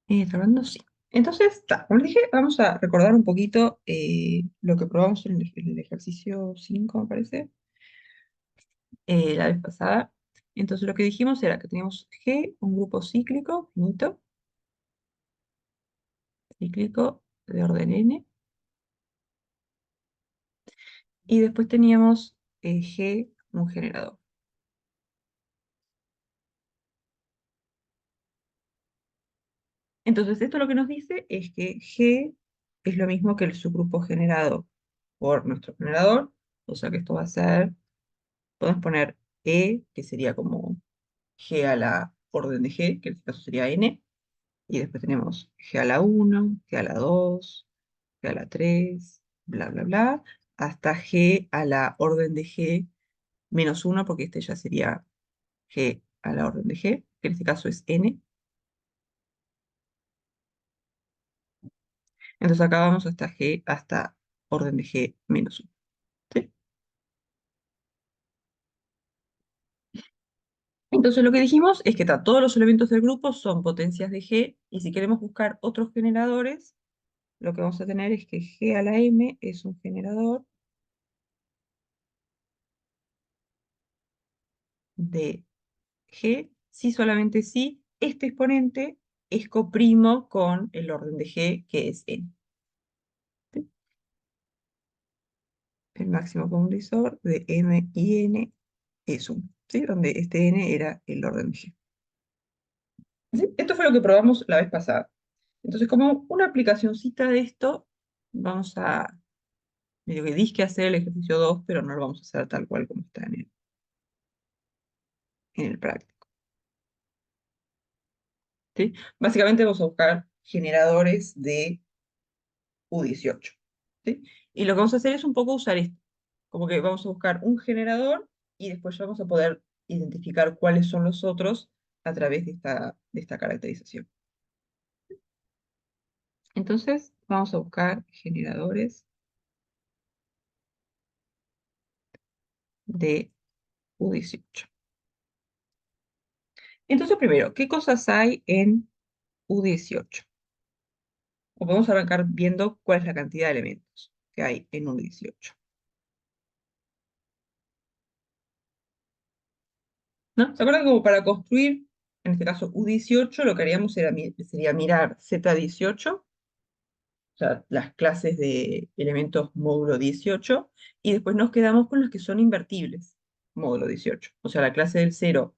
Trabajando, sí. Entonces, como les dije, vamos a recordar un poquito lo que probamos en el ejercicio 5 me parece, la vez pasada. Entonces, lo que dijimos era que teníamos G, un grupo cíclico, finito, cíclico de orden n, y después teníamos G, un generador. Entonces, esto lo que nos dice es que G es lo mismo que el subgrupo generado por nuestro generador, o sea que esto va a ser, podemos poner E, que sería como G a la orden de G, que en este caso sería N, y después tenemos G a la 1, G a la 2, G a la 3, bla, bla, bla, hasta G a la orden de G menos 1, porque este ya sería G a la orden de G, que en este caso es N. Entonces acá vamos hasta G, hasta orden de G menos 1. ¿Sí? Entonces lo que dijimos es que todos los elementos del grupo son potencias de G, y si queremos buscar otros generadores, lo que vamos a tener es que G a la M es un generador de G, si solamente si este exponente es coprimo con el orden de G, que es N. ¿Sí? El máximo común divisor de M y N es 1, ¿sí? Donde este N era el orden de G. ¿Sí? Esto fue lo que probamos la vez pasada. Entonces, como una aplicacioncita de esto, vamos a, medio que disque hacer el ejercicio 2, pero no lo vamos a hacer tal cual como está en el práctico. ¿Sí? Básicamente vamos a buscar generadores de U18. ¿Sí? Y lo que vamos a hacer es un poco usar esto. Como que vamos a buscar un generador y después ya vamos a poder identificar cuáles son los otros a través de esta caracterización. Entonces, vamos a buscar generadores de U18. Entonces, primero, ¿qué cosas hay en U18? O podemos arrancar viendo cuál es la cantidad de elementos que hay en U18. ¿No? ¿Se acuerdan que como para construir, en este caso U18, lo que haríamos sería mirar Z18, o sea, las clases de elementos módulo 18, y después nos quedamos con las que son invertibles, módulo 18. O sea, la clase del 0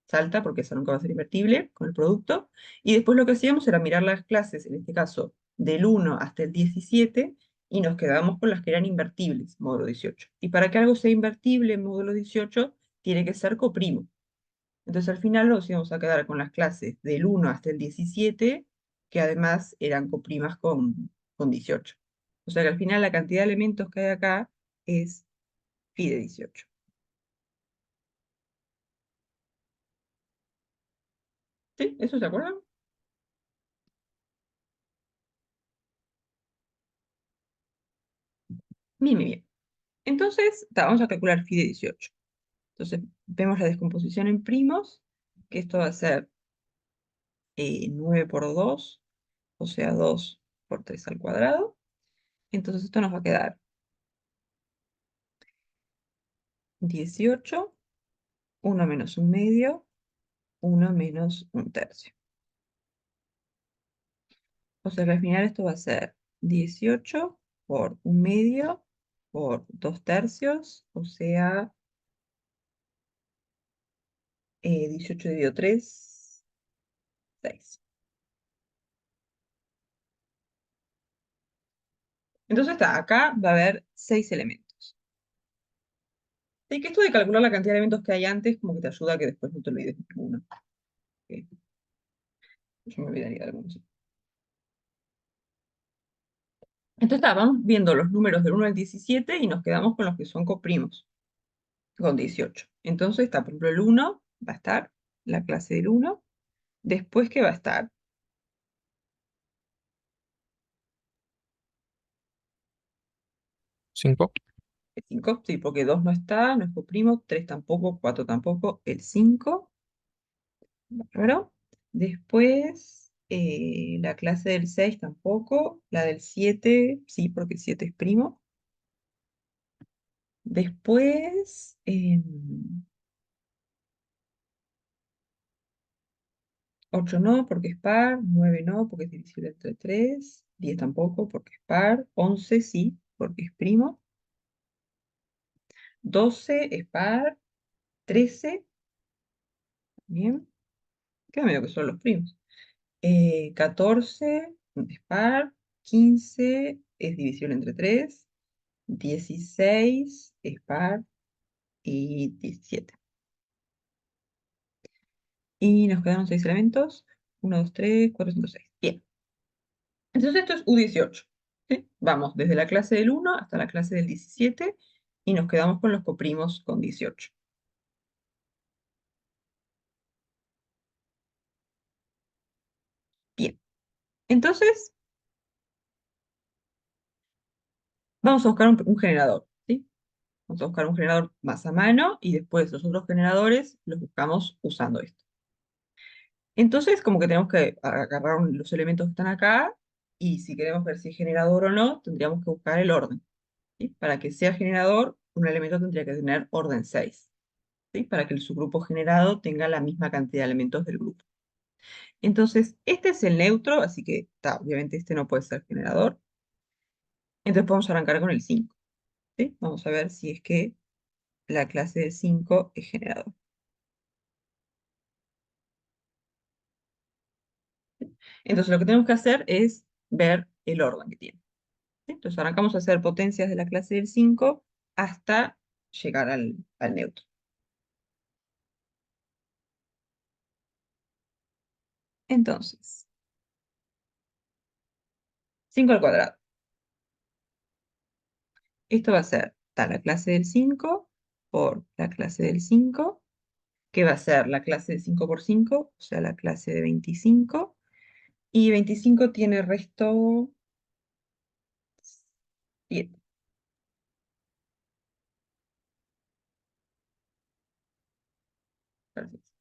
salta, porque esa nunca va a ser invertible con el producto, y después lo que hacíamos era mirar las clases, en este caso, del 1 hasta el 17, y nos quedamos con las que eran invertibles, módulo 18. Y para que algo sea invertible en módulo 18, tiene que ser coprimo. Entonces al final nos íbamos a quedar con las clases del 1 hasta el 17, que además eran coprimas con 18. O sea que al final la cantidad de elementos que hay acá es phi de 18. ¿Sí? ¿Eso se acuerdan? Bien, bien, bien. Entonces, vamos a calcular phi de 18. Entonces, vemos la descomposición en primos, que esto va a ser 9 por 2, o sea, 2 por 3 al cuadrado. Entonces, esto nos va a quedar 18, 1 menos un medio, 1 menos un tercio. O sea que al final esto va a ser 18 por un medio por 2 tercios, o sea, 18 dividido 3, 6. Entonces acá va a haber 6 elementos. Así que esto de calcular la cantidad de elementos que hay antes, como que te ayuda a que después no te olvides de ninguno. Ok, yo me olvidaría de algunos. Entonces vamos viendo los números del 1 al 17 y nos quedamos con los que son coprimos, con 18. Entonces está, por ejemplo, el 1 va a estar, la clase del 1. Después, ¿qué va a estar? 5. El 5, sí, porque 2 no está, no es coprimo, 3 tampoco, 4 tampoco, el 5. Bárbaro. Después, La clase del 6 tampoco. La del 7 sí, porque el 7 es primo. Después, 8 no, porque es par. 9 no, porque es divisible entre 3. 10 tampoco, porque es par. 11 sí, porque es primo. 12 es par. 13, bien. Queda medio que son los primos. 14 es par. 15 es divisible entre 3. 16 es par. Y 17. Y nos quedaron 6 elementos. 1, 2, 3, 4, 5, 6. Bien. Entonces esto es U18. ¿Sí? Vamos desde la clase del 1 hasta la clase del 17 y nos quedamos con los coprimos con 18. Bien. Entonces vamos a buscar un generador. ¿Sí? Vamos a buscar un generador más a mano y después los otros generadores los buscamos usando esto. Entonces como que tenemos que agarrar los elementos que están acá y si queremos ver si es generador o no, tendríamos que buscar el orden. ¿Sí? Para que sea generador, un elemento tendría que tener orden 6, ¿sí? Para que el subgrupo generado tenga la misma cantidad de elementos del grupo. Entonces, este es el neutro, así que obviamente este no puede ser generador. Entonces vamos a arrancar con el 5. ¿Sí? Vamos a ver si es que la clase de 5 es generador. ¿Sí? Entonces lo que tenemos que hacer es ver el orden que tiene. ¿Sí? Entonces arrancamos a hacer potencias de la clase del 5 hasta llegar al neutro. Entonces, 5 al cuadrado. Esto va a ser la clase del 5 por la clase del 5, que va a ser la clase de 5 por 5, o sea, la clase de 25. Y 25 tiene resto 7. Perfecto.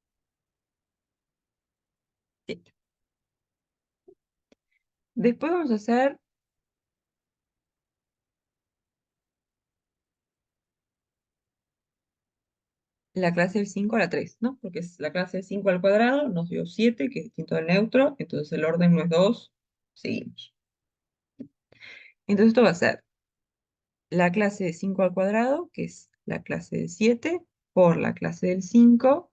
7. Después vamos a hacer la clase del 5 a la 3, ¿no? Porque es la clase del 5 al cuadrado, nos dio 7, que es distinto del neutro, entonces el orden no es 2, seguimos. Entonces esto va a ser la clase de 5 al cuadrado, que es la clase de 7, por la clase del 5,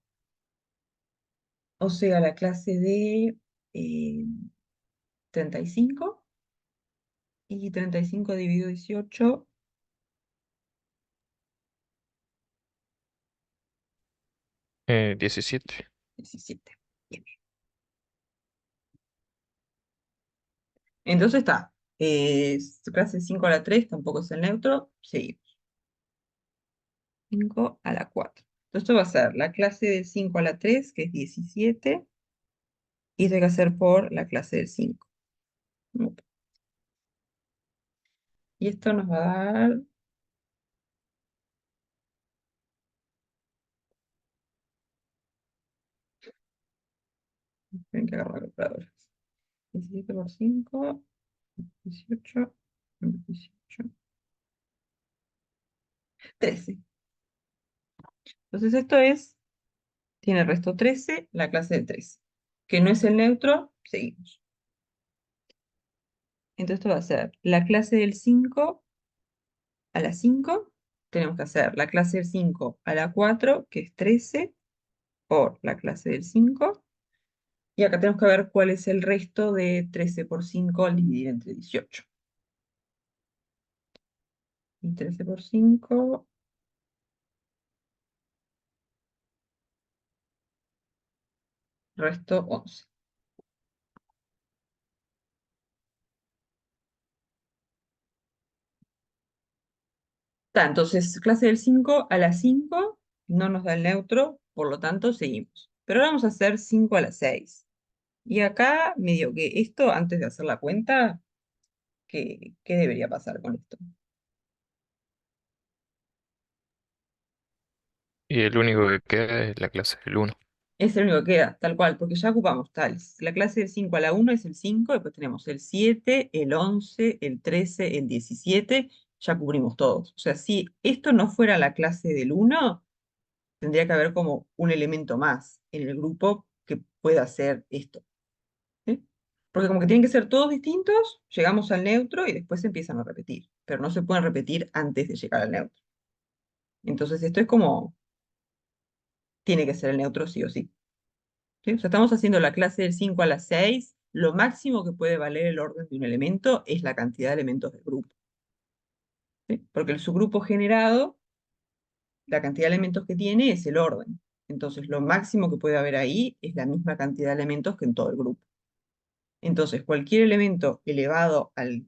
o sea, la clase de eh, 35, y 35 dividido 18, 17. 17. Bien. Entonces está, clase 5 a la 3 tampoco es el neutro, seguimos. 5 a la 4. Entonces esto va a ser la clase del 5 a la 3, que es 17, y esto hay que hacer por la clase del 5. Y esto nos va a dar, tienen que agarrar la calculadora. 17 por 5, 18, 18, 13. Entonces esto es, tiene resto 13, la clase de 13, que no es el neutro, seguimos. Entonces esto va a ser la clase del 5 a la 5, tenemos que hacer la clase del 5 a la 4, que es 13, por la clase del 5, y acá tenemos que ver cuál es el resto de 13 por 5 al dividir entre 18. Y 13 por 5, resto 11. Entonces, clase del 5 a la 5 no nos da el neutro, por lo tanto seguimos. Pero ahora vamos a hacer 5 a la 6. Y acá, medio que esto, antes de hacer la cuenta, ¿qué debería pasar con esto? Y el único que queda es la clase del 1. Es el único que queda, tal cual, porque ya ocupamos tal. La clase del 5 a la 1 es el 5, después tenemos el 7, el 11, el 13, el 17, ya cubrimos todos. O sea, si esto no fuera la clase del 1, tendría que haber como un elemento más en el grupo que pueda hacer esto. ¿Sí? Porque como que tienen que ser todos distintos, llegamos al neutro y después se empiezan a repetir, pero no se pueden repetir antes de llegar al neutro. Entonces esto es como, tiene que ser el neutro sí o sí. ¿Sí? O sea, estamos haciendo la clase del 5 a la 6. Lo máximo que puede valer el orden de un elemento es la cantidad de elementos del grupo. ¿Sí? Porque el subgrupo generado, la cantidad de elementos que tiene es el orden. Entonces, lo máximo que puede haber ahí es la misma cantidad de elementos que en todo el grupo. Entonces, cualquier elemento elevado al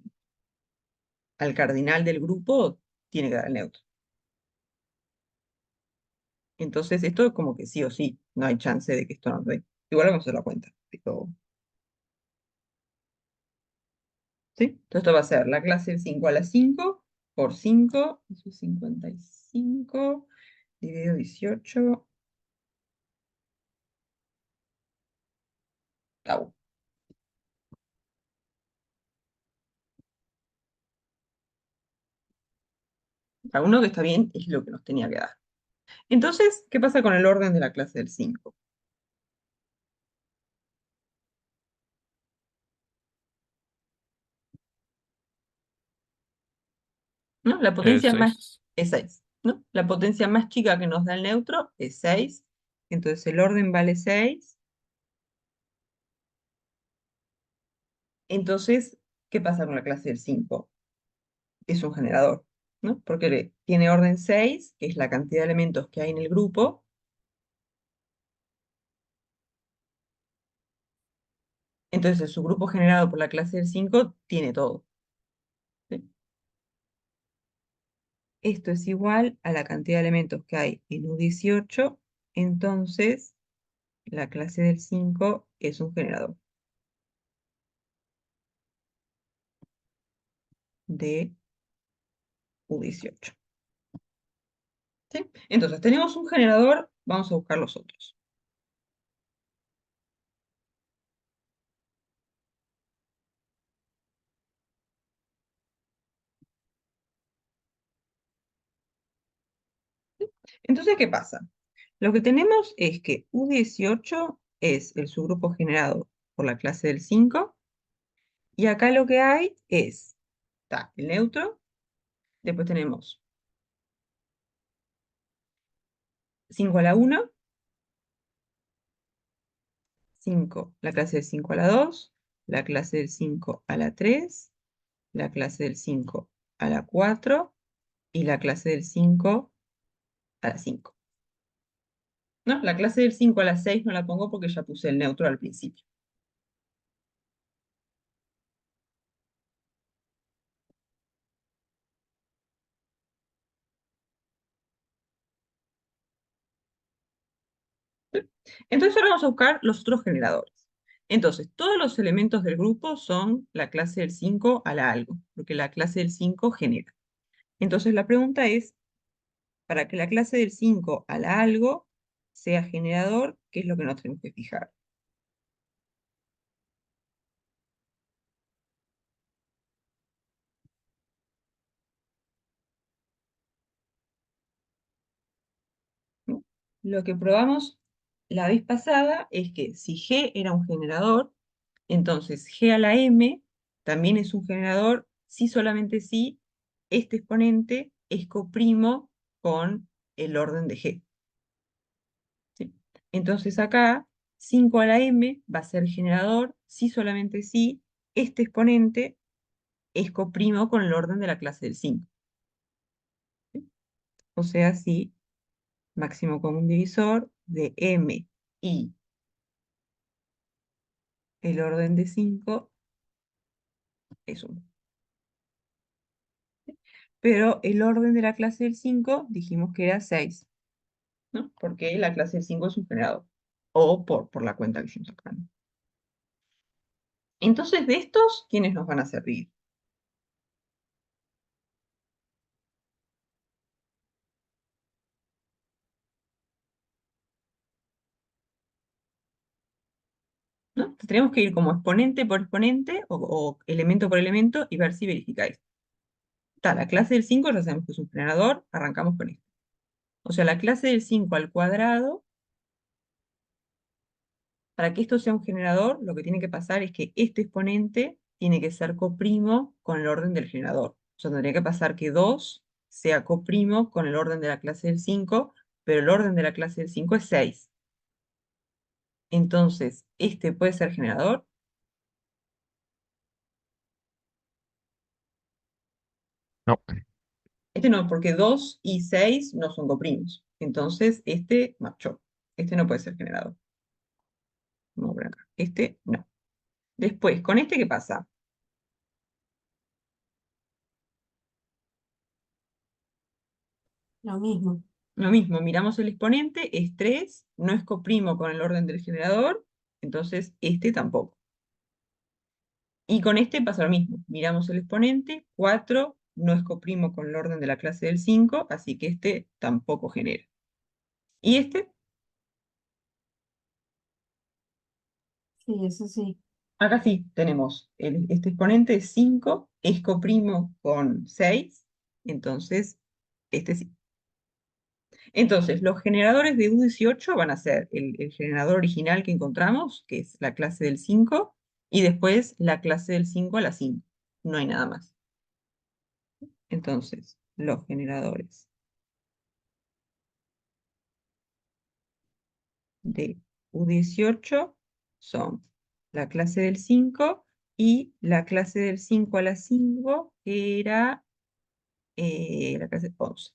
cardinal del grupo tiene que dar el neutro. Entonces, esto es como que sí o sí, no hay chance de que esto no dé. Igual vamos a hacer la cuenta. ¿Sí? Entonces esto va a ser la clase del 5 a la 5 por 5, eso es 55, dividido 18, tau. Para uno que está bien es lo que nos tenía que dar. Entonces, ¿qué pasa con el orden de la clase del 5? ¿No? La potencia más 6. es 6, ¿no? La potencia más chica que nos da el neutro es 6. Entonces el orden vale 6. Entonces, ¿qué pasa con la clase del 5? Es un generador, ¿no? Porque tiene orden 6, que es la cantidad de elementos que hay en el grupo. Entonces, el subgrupo generado por la clase del 5 tiene todo. ¿Sí? Esto es igual a la cantidad de elementos que hay en U18. Entonces, la clase del 5 es un generador de U18. ¿Sí? Entonces, tenemos un generador, vamos a buscar los otros. Entonces, ¿qué pasa? Lo que tenemos es que U18 es el subgrupo generado por la clase del 5, y acá lo que hay es, está el neutro, después tenemos 5 a la 1, 5, la clase del 5 a la 2, la clase del 5 a la 3, la clase del 5 a la 4 y la clase del 5 a la 5. ¿No? La clase del 5 a la 6 no la pongo porque ya puse el neutro al principio. Entonces ahora vamos a buscar los otros generadores. Entonces, todos los elementos del grupo son la clase del 5 a la algo, porque la clase del 5 genera. Entonces la pregunta es, para que la clase del 5 a la algo sea generador, ¿qué es lo que nos tenemos que fijar? ¿No? Lo que probamos la vez pasada es que si G era un generador, entonces G a la M también es un generador si solamente si este exponente es coprimo con el orden de G. ¿Sí? Entonces acá 5 a la M va a ser generador si solamente si este exponente es coprimo con el orden de la clase del 5. ¿Sí? O sea, si máximo común divisor de M y el orden de 5 es 1. Pero el orden de la clase del 5 dijimos que era 6, ¿no? Porque la clase del 5 es un generador. O por la cuenta que hicimos acá, ¿no? Entonces, de estos, ¿quiénes nos van a servir? Tenemos que ir como exponente por exponente o elemento por elemento y ver si verificáis. Está, la clase del 5 ya sabemos que es un generador, arrancamos con esto. O sea, la clase del 5 al cuadrado, para que esto sea un generador, lo que tiene que pasar es que este exponente tiene que ser coprimo con el orden del generador. O sea, tendría que pasar que 2 sea coprimo con el orden de la clase del 5, pero el orden de la clase del 5 es 6. Entonces, este puede ser generador. No, Este no, porque 2 y 6 no son coprimos. Entonces, este marchó. Este no puede ser generador. Vamos por acá. Este no. Después, ¿con este qué pasa? Lo mismo. Lo mismo, miramos el exponente, es 3, no es coprimo con el orden del generador, entonces este tampoco. Y con este pasa lo mismo, miramos el exponente, 4 no es coprimo con el orden de la clase del 5, así que este tampoco genera. Y este, Sí, eso sí. acá sí tenemos, este exponente es 5, es coprimo con 6, entonces este sí. Entonces, los generadores de U18 van a ser el generador original que encontramos, que es la clase del 5, y después la clase del 5 a la 5. No hay nada más. Entonces, los generadores de U18 son la clase del 5 y la clase del 5 a la 5, que era la clase 11.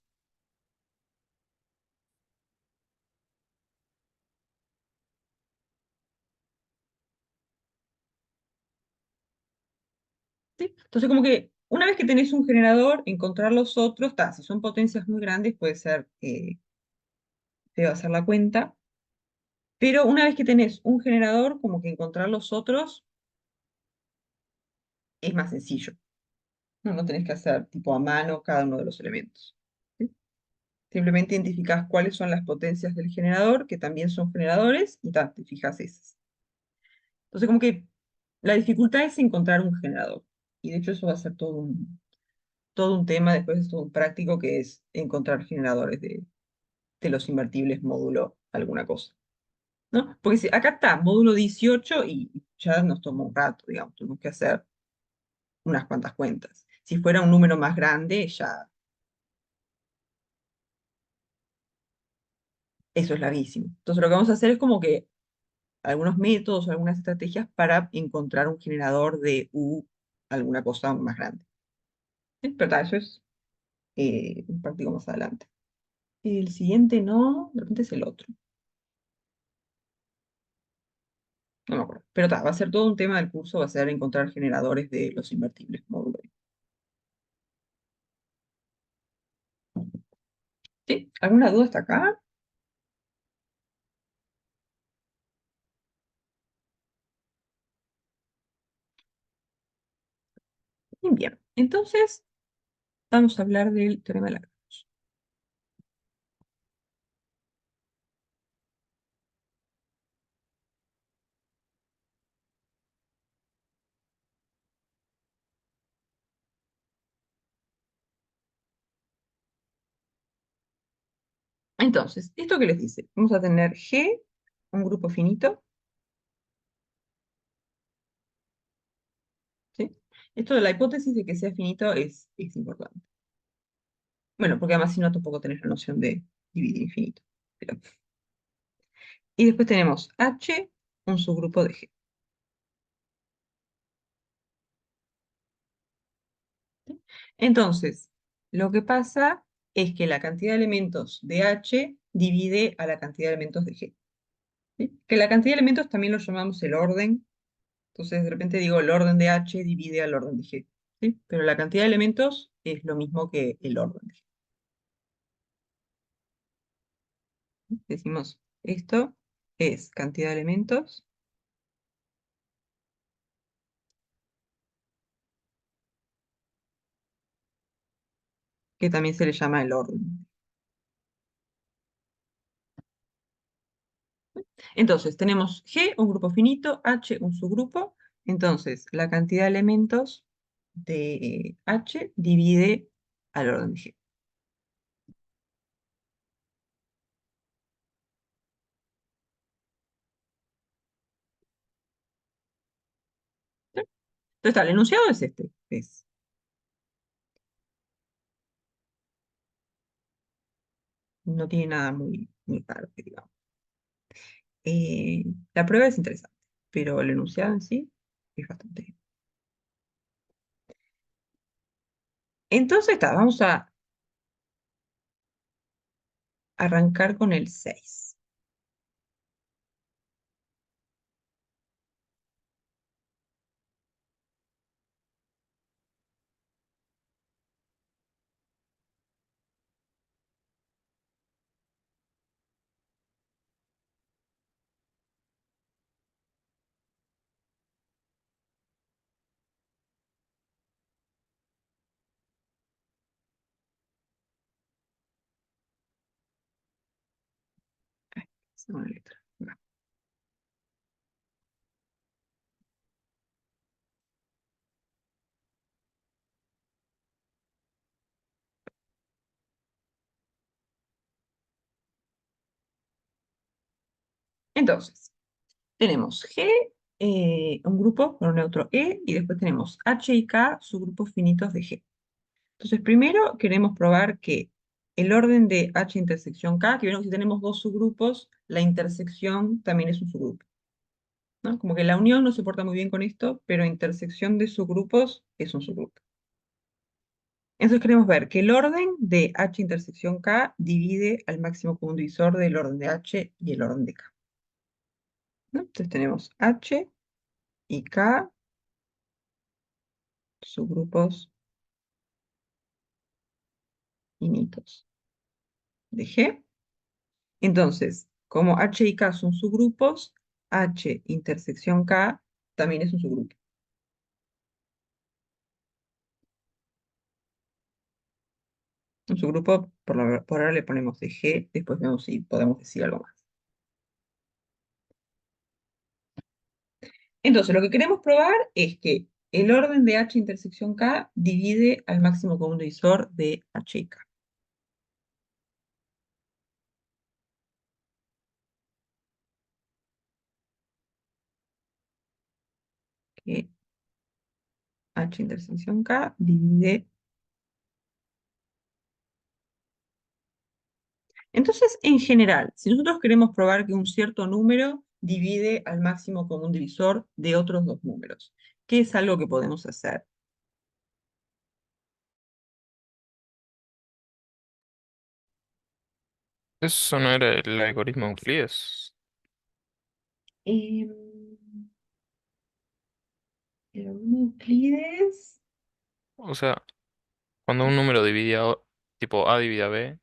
¿Sí? Entonces, como que una vez que tenés un generador, encontrar los otros, si son potencias muy grandes, puede ser feo hacer la cuenta. Pero una vez que tenés un generador, como que encontrar los otros es más sencillo. No tenés que hacer tipo a mano cada uno de los elementos. ¿Sí? Simplemente identificás cuáles son las potencias del generador, que también son generadores, y te fijas esas. Entonces, como que la dificultad es encontrar un generador. Y de hecho eso va a ser todo un tema, después es todo un práctico, que es encontrar generadores de los invertibles módulo alguna cosa. ¿No? Porque si, acá está, módulo 18 y ya nos tomó un rato, digamos, tuvimos que hacer unas cuantas cuentas. Si fuera un número más grande, ya eso es larguísimo. Entonces lo que vamos a hacer es como que algunos métodos, algunas estrategias para encontrar un generador de U, alguna cosa más grande. ¿Sí? Pero eso es un práctico más adelante. El siguiente no, de repente es el otro. No me acuerdo. Pero va a ser todo un tema del curso, va a ser encontrar generadores de los invertibles módulo. ¿Sí? ¿Alguna duda hasta acá? Bien, bien. Entonces, vamos a hablar del teorema de la. Entonces, ¿esto qué les dice? Vamos a tener G, un grupo finito, ¿sí? Esto de la hipótesis de que sea finito es importante. Bueno, porque además si no tampoco tenés la noción de dividir infinito. Pero- Y después tenemos H, un subgrupo de G. ¿Sí? Entonces, lo que pasa es que la cantidad de elementos de H divide a la cantidad de elementos de G. ¿Sí? Que la cantidad de elementos también lo llamamos el orden. Entonces, de repente digo, el orden de H divide al orden de G. ¿Sí? Pero la cantidad de elementos es lo mismo que el orden de G. Decimos, esto es cantidad de elementos, que también se le llama el orden. Entonces, tenemos G, un grupo finito, H, un subgrupo. Entonces, la cantidad de elementos de H divide al orden de G. ¿Sí? Entonces, el enunciado es este. No tiene nada muy raro, que digamos. Eh, la prueba es interesante, pero el enunciado en sí es bastante. Entonces, vamos a arrancar con el 6. Segunda letra. Va. Entonces, tenemos G, un grupo con un neutro E, y después tenemos H y K, subgrupos finitos de G. Entonces, primero queremos probar que el orden de H intersección K, que vieron que si tenemos dos subgrupos, la intersección también es un subgrupo, ¿no? Como que la unión no se porta muy bien con esto, pero intersección de subgrupos es un subgrupo. Entonces queremos ver que el orden de H intersección K divide al máximo común divisor del orden de H y el orden de K, ¿no? Entonces tenemos H y K, subgrupos finitos de G. Entonces, como H y K son subgrupos, H intersección K también es un subgrupo. Un subgrupo, por ahora le ponemos de G, después vemos si podemos decir algo más. Entonces, lo que queremos probar es que el orden de H intersección K divide al máximo común divisor de H y K. Que H intersección K divide. Entonces, en general, si nosotros queremos probar que un cierto número divide al máximo común divisor de otros dos números, ¿qué es algo que podemos hacer? Eso no era el algoritmo de Euclides. Em, el algoritmo de Euclides. O sea, cuando un número dividía, tipo A divide a B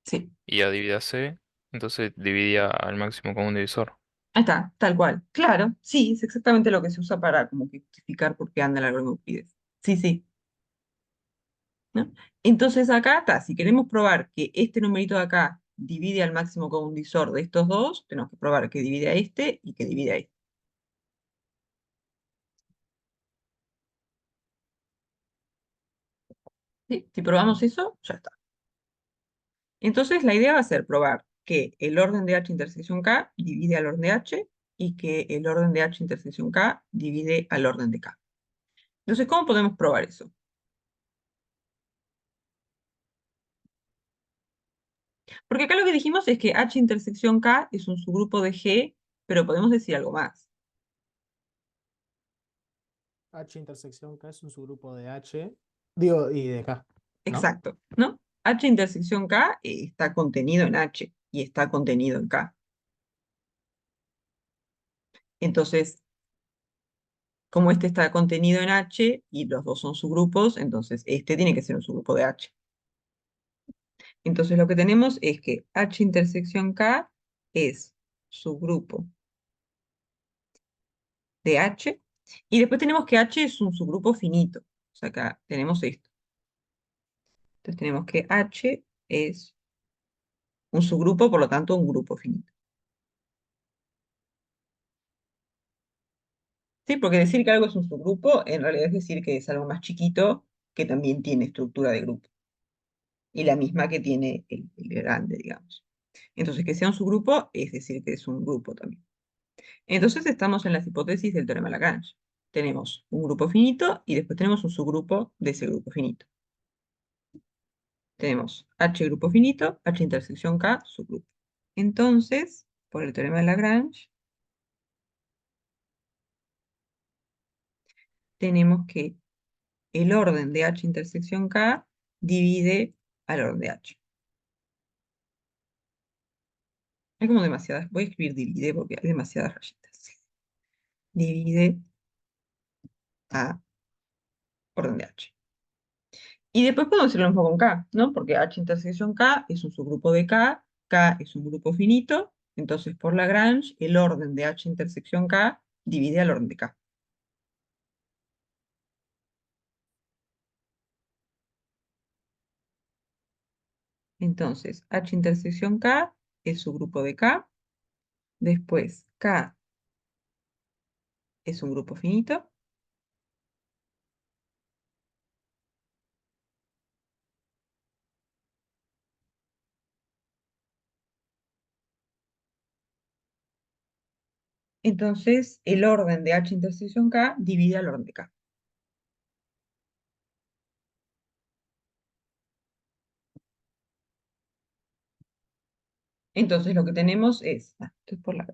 Sí, y A divide a C, entonces dividía al máximo común divisor. ahí está, tal cual. Claro, sí, es exactamente lo que se usa para como que justificar por qué anda el algoritmo de Euclides. Sí, sí, ¿no? Entonces acá está, si queremos probar que este numerito de acá divide al máximo común divisor de estos dos, tenemos que probar que divide a este y que divide a este. ¿Sí? Si probamos eso, ya está. Entonces la idea va a ser probar que el orden de H intersección K divide al orden de H y que el orden de H intersección K divide al orden de K. Entonces, ¿cómo podemos probar eso? Porque acá lo que dijimos es que H intersección K es un subgrupo de G, pero podemos decir algo más. H intersección K es un subgrupo de H, digo, y de K, ¿no? Exacto, ¿no? H intersección K está contenido en H y está contenido en K. Entonces, como este está contenido en H y los dos son subgrupos, entonces este tiene que ser un subgrupo de H. Entonces lo que tenemos es que H intersección K es subgrupo de H, y después tenemos que H es un subgrupo finito. O sea, acá tenemos esto. Entonces tenemos que H es un subgrupo, por lo tanto, un grupo finito. ¿Sí? Porque decir que algo es un subgrupo, en realidad es decir que es algo más chiquito que también tiene estructura de grupo. Y la misma que tiene el grande, digamos. Entonces, que sea un subgrupo es decir que es un grupo también. Entonces, estamos en las hipótesis del teorema de Lagrange. Tenemos un grupo finito y después tenemos un subgrupo de ese grupo finito. Tenemos H grupo finito, H intersección K subgrupo. Entonces, por el teorema de Lagrange, tenemos que el orden de H intersección K divide al orden de H. Hay como demasiadas, voy a escribir divide porque hay demasiadas rayitas. Divide a orden de H. Y después podemos hacerlo lo mismo con K, ¿no? Porque H intersección K es un subgrupo de K es un grupo finito, entonces por Lagrange el orden de H intersección K divide al orden de K. Entonces, H intersección K es su grupo de K. Después, K es un grupo finito. Entonces, el orden de H intersección K divide al orden de K. Entonces, lo que tenemos es, esto es por la.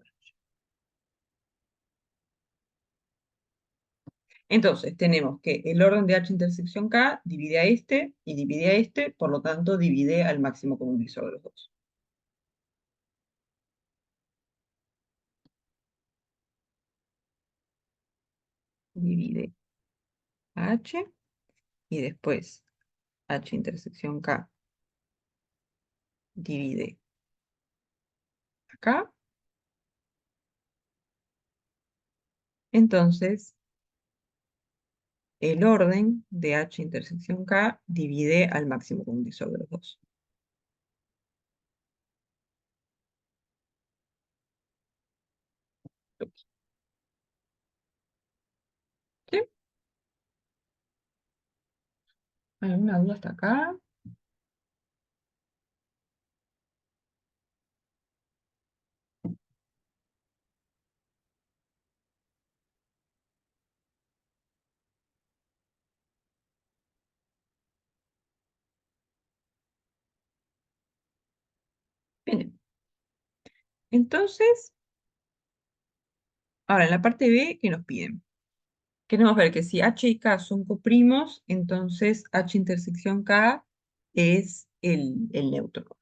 Entonces, tenemos que el orden de H intersección K divide a este y divide a este, por lo tanto, divide al máximo común divisor de los dos. Divide a H y después H intersección K divide acá. Entonces, el orden de H intersección K divide al máximo común divisor de los dos. Ups. ¿Sí? ¿Alguna duda hasta acá? Bien. Entonces, ahora en la parte B, ¿qué nos piden? Queremos ver que si H y K son coprimos, entonces H intersección K es el neutro.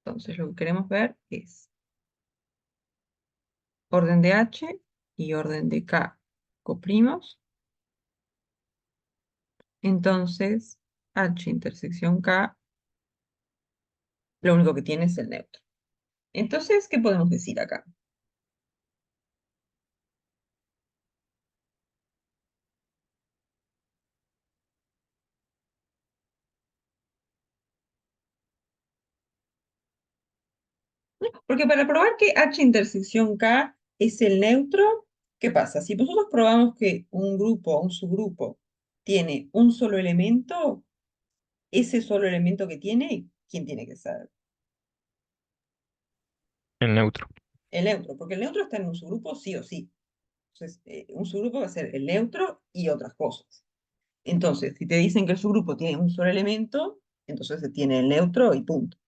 Entonces lo que queremos ver es orden de H y orden de K coprimos. Entonces H intersección K lo único que tiene es el neutro. Entonces, ¿qué podemos decir acá? Porque para probar que H intersección K es el neutro, ¿qué pasa? Si nosotros probamos que un grupo o un subgrupo tiene un solo elemento, ese solo elemento que tiene, ¿quién tiene que ser? El neutro. El neutro, porque el neutro está en un subgrupo sí o sí. Entonces, un subgrupo va a ser el neutro y otras cosas. Entonces, si te dicen que el subgrupo tiene un solo elemento, entonces se tiene el neutro y punto.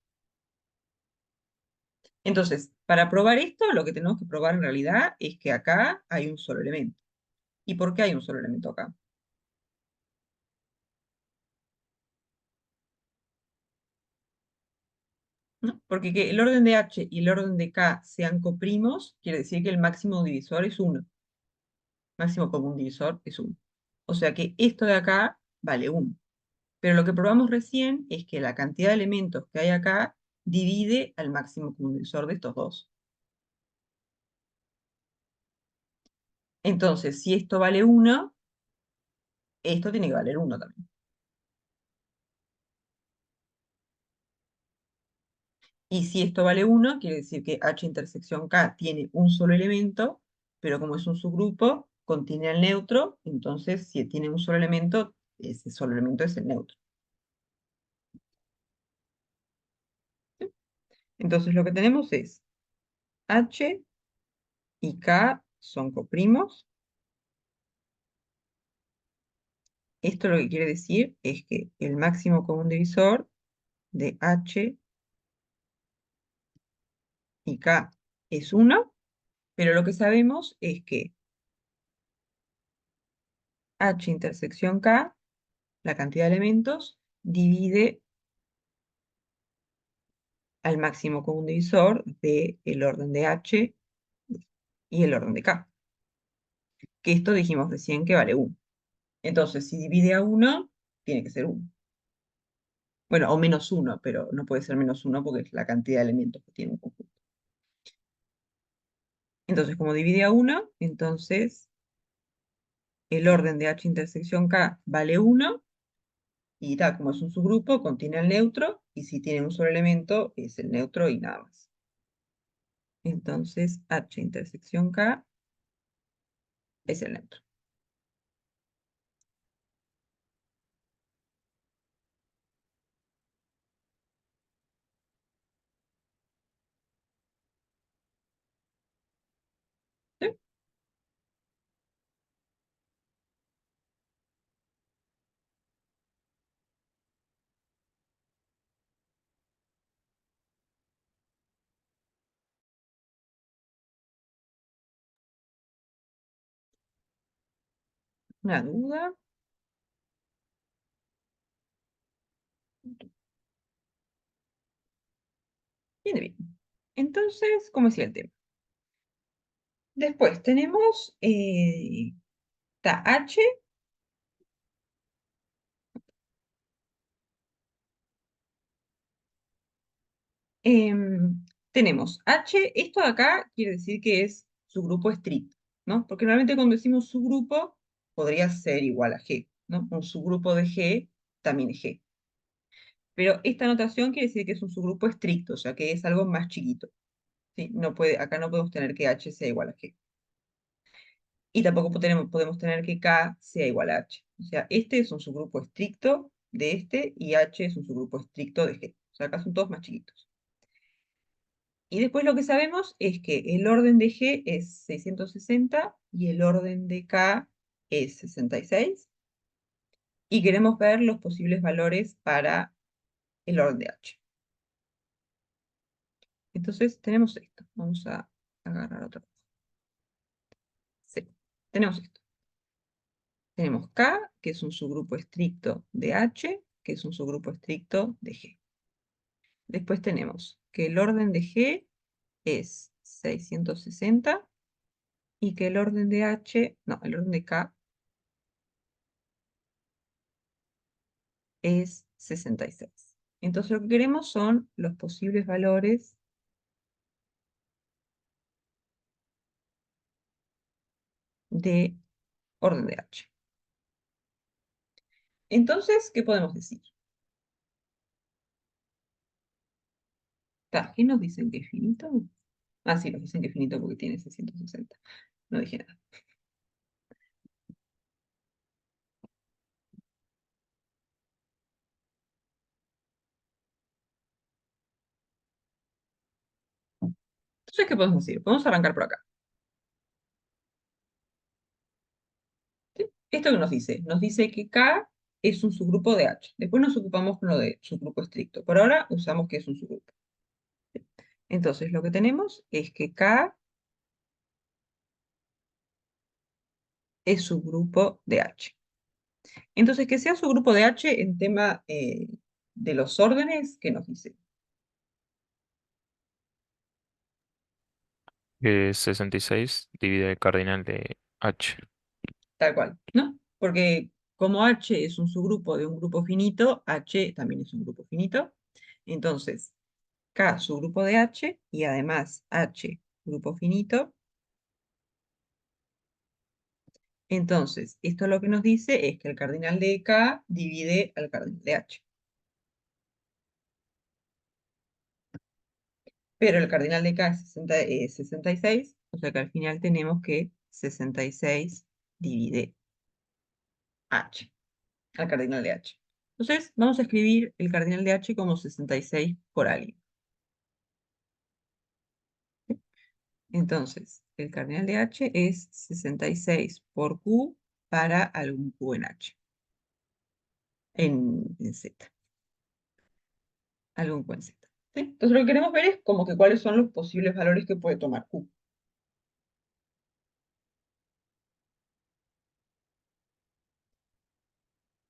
Entonces, para probar esto, lo que tenemos que probar en realidad es que acá hay un solo elemento. ¿Y por qué hay un solo elemento acá? ¿No? Porque que el orden de H y el orden de K sean coprimos, quiere decir que el máximo divisor es 1. Máximo común divisor es 1. O sea que esto de acá vale 1. Pero lo que probamos recién es que la cantidad de elementos que hay acá divide al máximo común divisor de estos dos. Entonces, si esto vale 1, esto tiene que valer 1 también. Y si esto vale 1, quiere decir que H intersección K tiene un solo elemento, pero como es un subgrupo, contiene al neutro, entonces si tiene un solo elemento, ese solo elemento es el neutro. ¿Sí? Entonces lo que tenemos es H y K son coprimos. Esto lo que quiere decir es que el máximo común divisor de H y K es 1, pero lo que sabemos es que H intersección K, la cantidad de elementos, divide al máximo común divisor del orden de H y el orden de K. Que esto dijimos recién que vale 1. Entonces, si divide a 1, tiene que ser 1. Bueno, o menos 1, pero no puede ser menos 1 porque es la cantidad de elementos que tiene un conjunto. Entonces, como divide a 1, entonces el orden de H intersección K vale 1, y tal, como es un subgrupo, contiene al neutro, y si tiene un solo elemento, es el neutro y nada más. Entonces, H intersección K es el neutro. ¿Sí? ¿Una duda? Viene bien. Entonces, ¿cómo es el tema? Después tenemos, está H, tenemos H, esto de acá quiere decir que es su grupo estricto, ¿no? Porque normalmente cuando decimos subgrupo, podría ser igual a G, ¿no? Un subgrupo de G también es G. Pero esta notación quiere decir que es un subgrupo estricto, o sea que es algo más chiquito, ¿sí? No puede, acá no podemos tener que H sea igual a G. Y tampoco podemos tener que K sea igual a H. O sea, este es un subgrupo estricto de este y H es un subgrupo estricto de G. O sea, acá son todos más chiquitos. Y después lo que sabemos es que el orden de G es 660 y el orden de K es 66. Y queremos ver los posibles valores para el orden de H. Entonces tenemos esto. Vamos a agarrar otra cosa. Sí, tenemos esto. Tenemos K, que es un subgrupo estricto de H, que es un subgrupo estricto de G. Después tenemos que el orden de G es 660 y que el orden de H, no, el orden de K es 66. Entonces lo que queremos son los posibles valores de orden de H. Entonces, ¿qué podemos decir? ¿Qué nos dicen que es finito? Ah, sí, nos dicen que es finito porque tiene 660. No dije nada. Entonces, ¿qué podemos decir? Podemos arrancar por acá. ¿Sí? ¿Esto qué nos dice? Nos dice que K es un subgrupo de H. Después nos ocupamos con lo de subgrupo estricto. Por ahora usamos que es un subgrupo. ¿Sí? Entonces, lo que tenemos es que K es subgrupo de H. Entonces, que sea subgrupo de H en tema de los órdenes, ¿qué nos dice? Que 66 divide el cardinal de H. Tal cual, ¿no? Porque como H es un subgrupo de un grupo finito, H también es un grupo finito. Entonces, K subgrupo de H y además H grupo finito. Entonces, esto lo que nos dice es que el cardinal de K divide al cardinal de H. pero el cardinal de K es 66, o sea que al final tenemos que 66 divide H, al cardinal de H. Entonces, vamos a escribir el cardinal de H como 66 por alguien. Entonces, el cardinal de H es 66 por Q para algún Q en H, en Z, algún Q en Z. ¿Sí? Entonces, lo que queremos ver es como que cuáles son los posibles valores que puede tomar Q.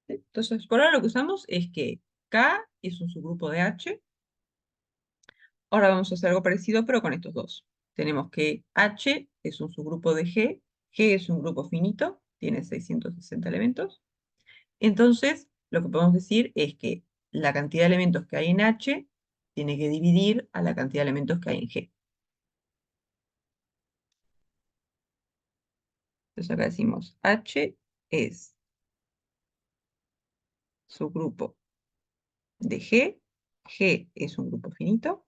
¿Sí? Entonces, por ahora lo que usamos es que K es un subgrupo de H. Ahora vamos a hacer algo parecido, pero con estos dos. Tenemos que H es un subgrupo de G es un grupo finito, tiene 660 elementos. Entonces, lo que podemos decir es que la cantidad de elementos que hay en H tiene que dividir a la cantidad de elementos que hay en G. Entonces acá decimos H es subgrupo de G es un grupo finito.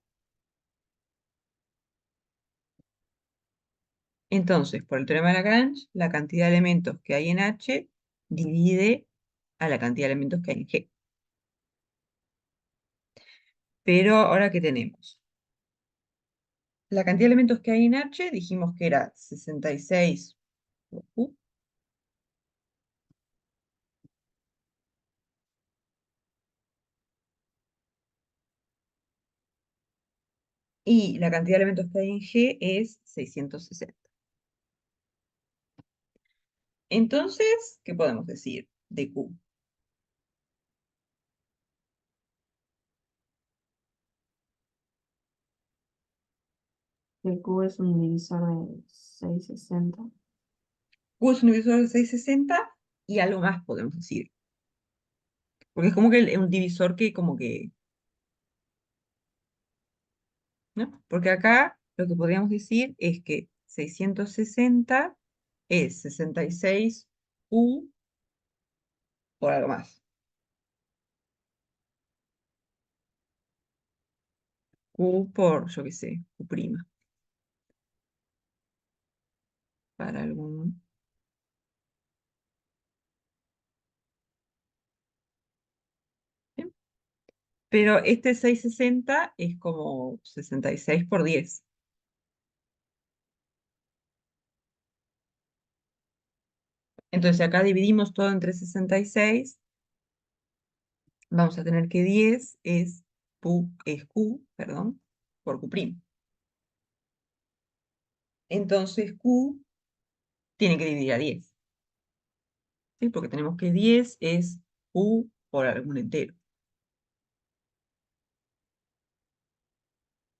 Entonces, por el teorema de Lagrange, la cantidad de elementos que hay en H divide a la cantidad de elementos que hay en G. Pero ahora, ¿qué tenemos? La cantidad de elementos que hay en H dijimos que era 66 por Q. Y la cantidad de elementos que hay en G es 660. Entonces, ¿qué podemos decir de Q? El Q es un divisor de 660. Q es un divisor de 660 y algo más podemos decir. Porque es como que un divisor que como que, ¿no? Porque acá lo que podríamos decir es que 660 es 66 Q por algo más. Q por, yo qué sé, Q prima. Para algún... ¿sí? Pero este 660 es como 66 por 10. Entonces, si acá dividimos todo entre 66, vamos a tener que 10 es Q, perdón, por Q'. Entonces, Q tiene que dividir a 10. ¿Sí? Porque tenemos que 10 es Q por algún entero.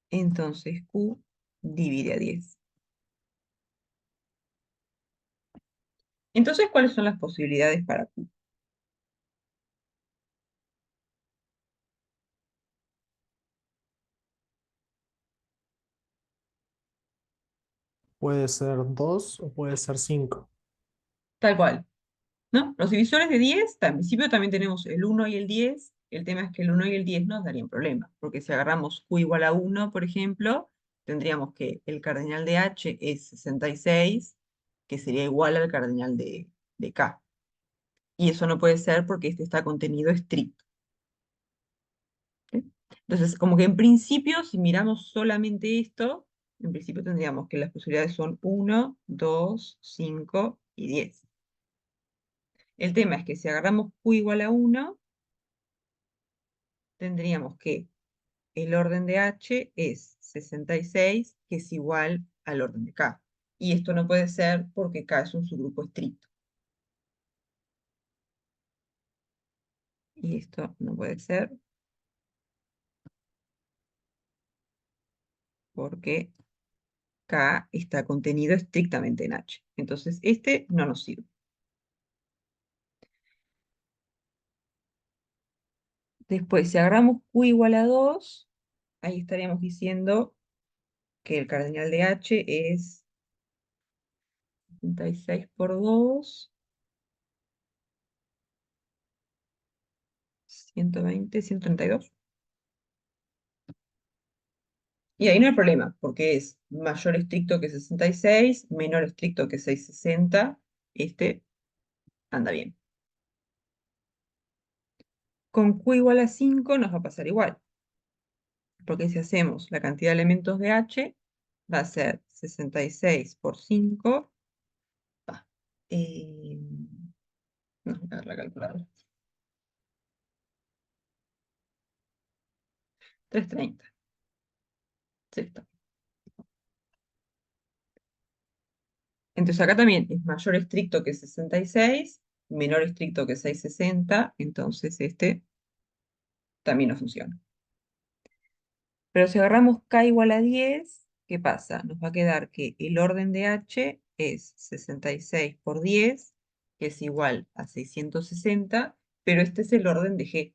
Entonces, Q divide a 10. Entonces, ¿cuáles son las posibilidades para Q? Puede ser 2 o puede ser 5. Tal cual, ¿no? Los divisores de 10, en principio también tenemos el 1 y el 10. El tema es que el 1 y el 10 nos darían problemas, porque si agarramos Q igual a 1, por ejemplo, tendríamos que el cardinal de H es 66, que sería igual al cardinal de K. Y eso no puede ser porque este está contenido estricto. ¿Sí? Entonces, como que en principio, si miramos solamente esto, en principio tendríamos que las posibilidades son 1, 2, 5 y 10. El tema es que si agarramos Q igual a 1, tendríamos que el orden de H es 66, que es igual al orden de K. Y esto no puede ser porque K es un subgrupo estricto. Y esto no puede ser porque K está contenido estrictamente en H. Entonces, este no nos sirve. Después, si agarramos Q igual a 2, ahí estaríamos diciendo que el cardinal de H es 66 por 2, 120, 132. Y ahí no hay problema, porque es mayor estricto que 66, menor estricto que 660. Este anda bien. Con Q igual a 5 nos va a pasar igual. Porque si hacemos la cantidad de elementos de H, va a ser 66 por 5. Eh, no, voy a dar la calculadora. 330. Sí, está. Entonces acá también es mayor estricto que 66, menor estricto que 660, entonces este también no funciona. Pero si agarramos k igual a 10, ¿qué pasa? Nos va a quedar que el orden de h es 66 por 10, que es igual a 660, pero este es el orden de G.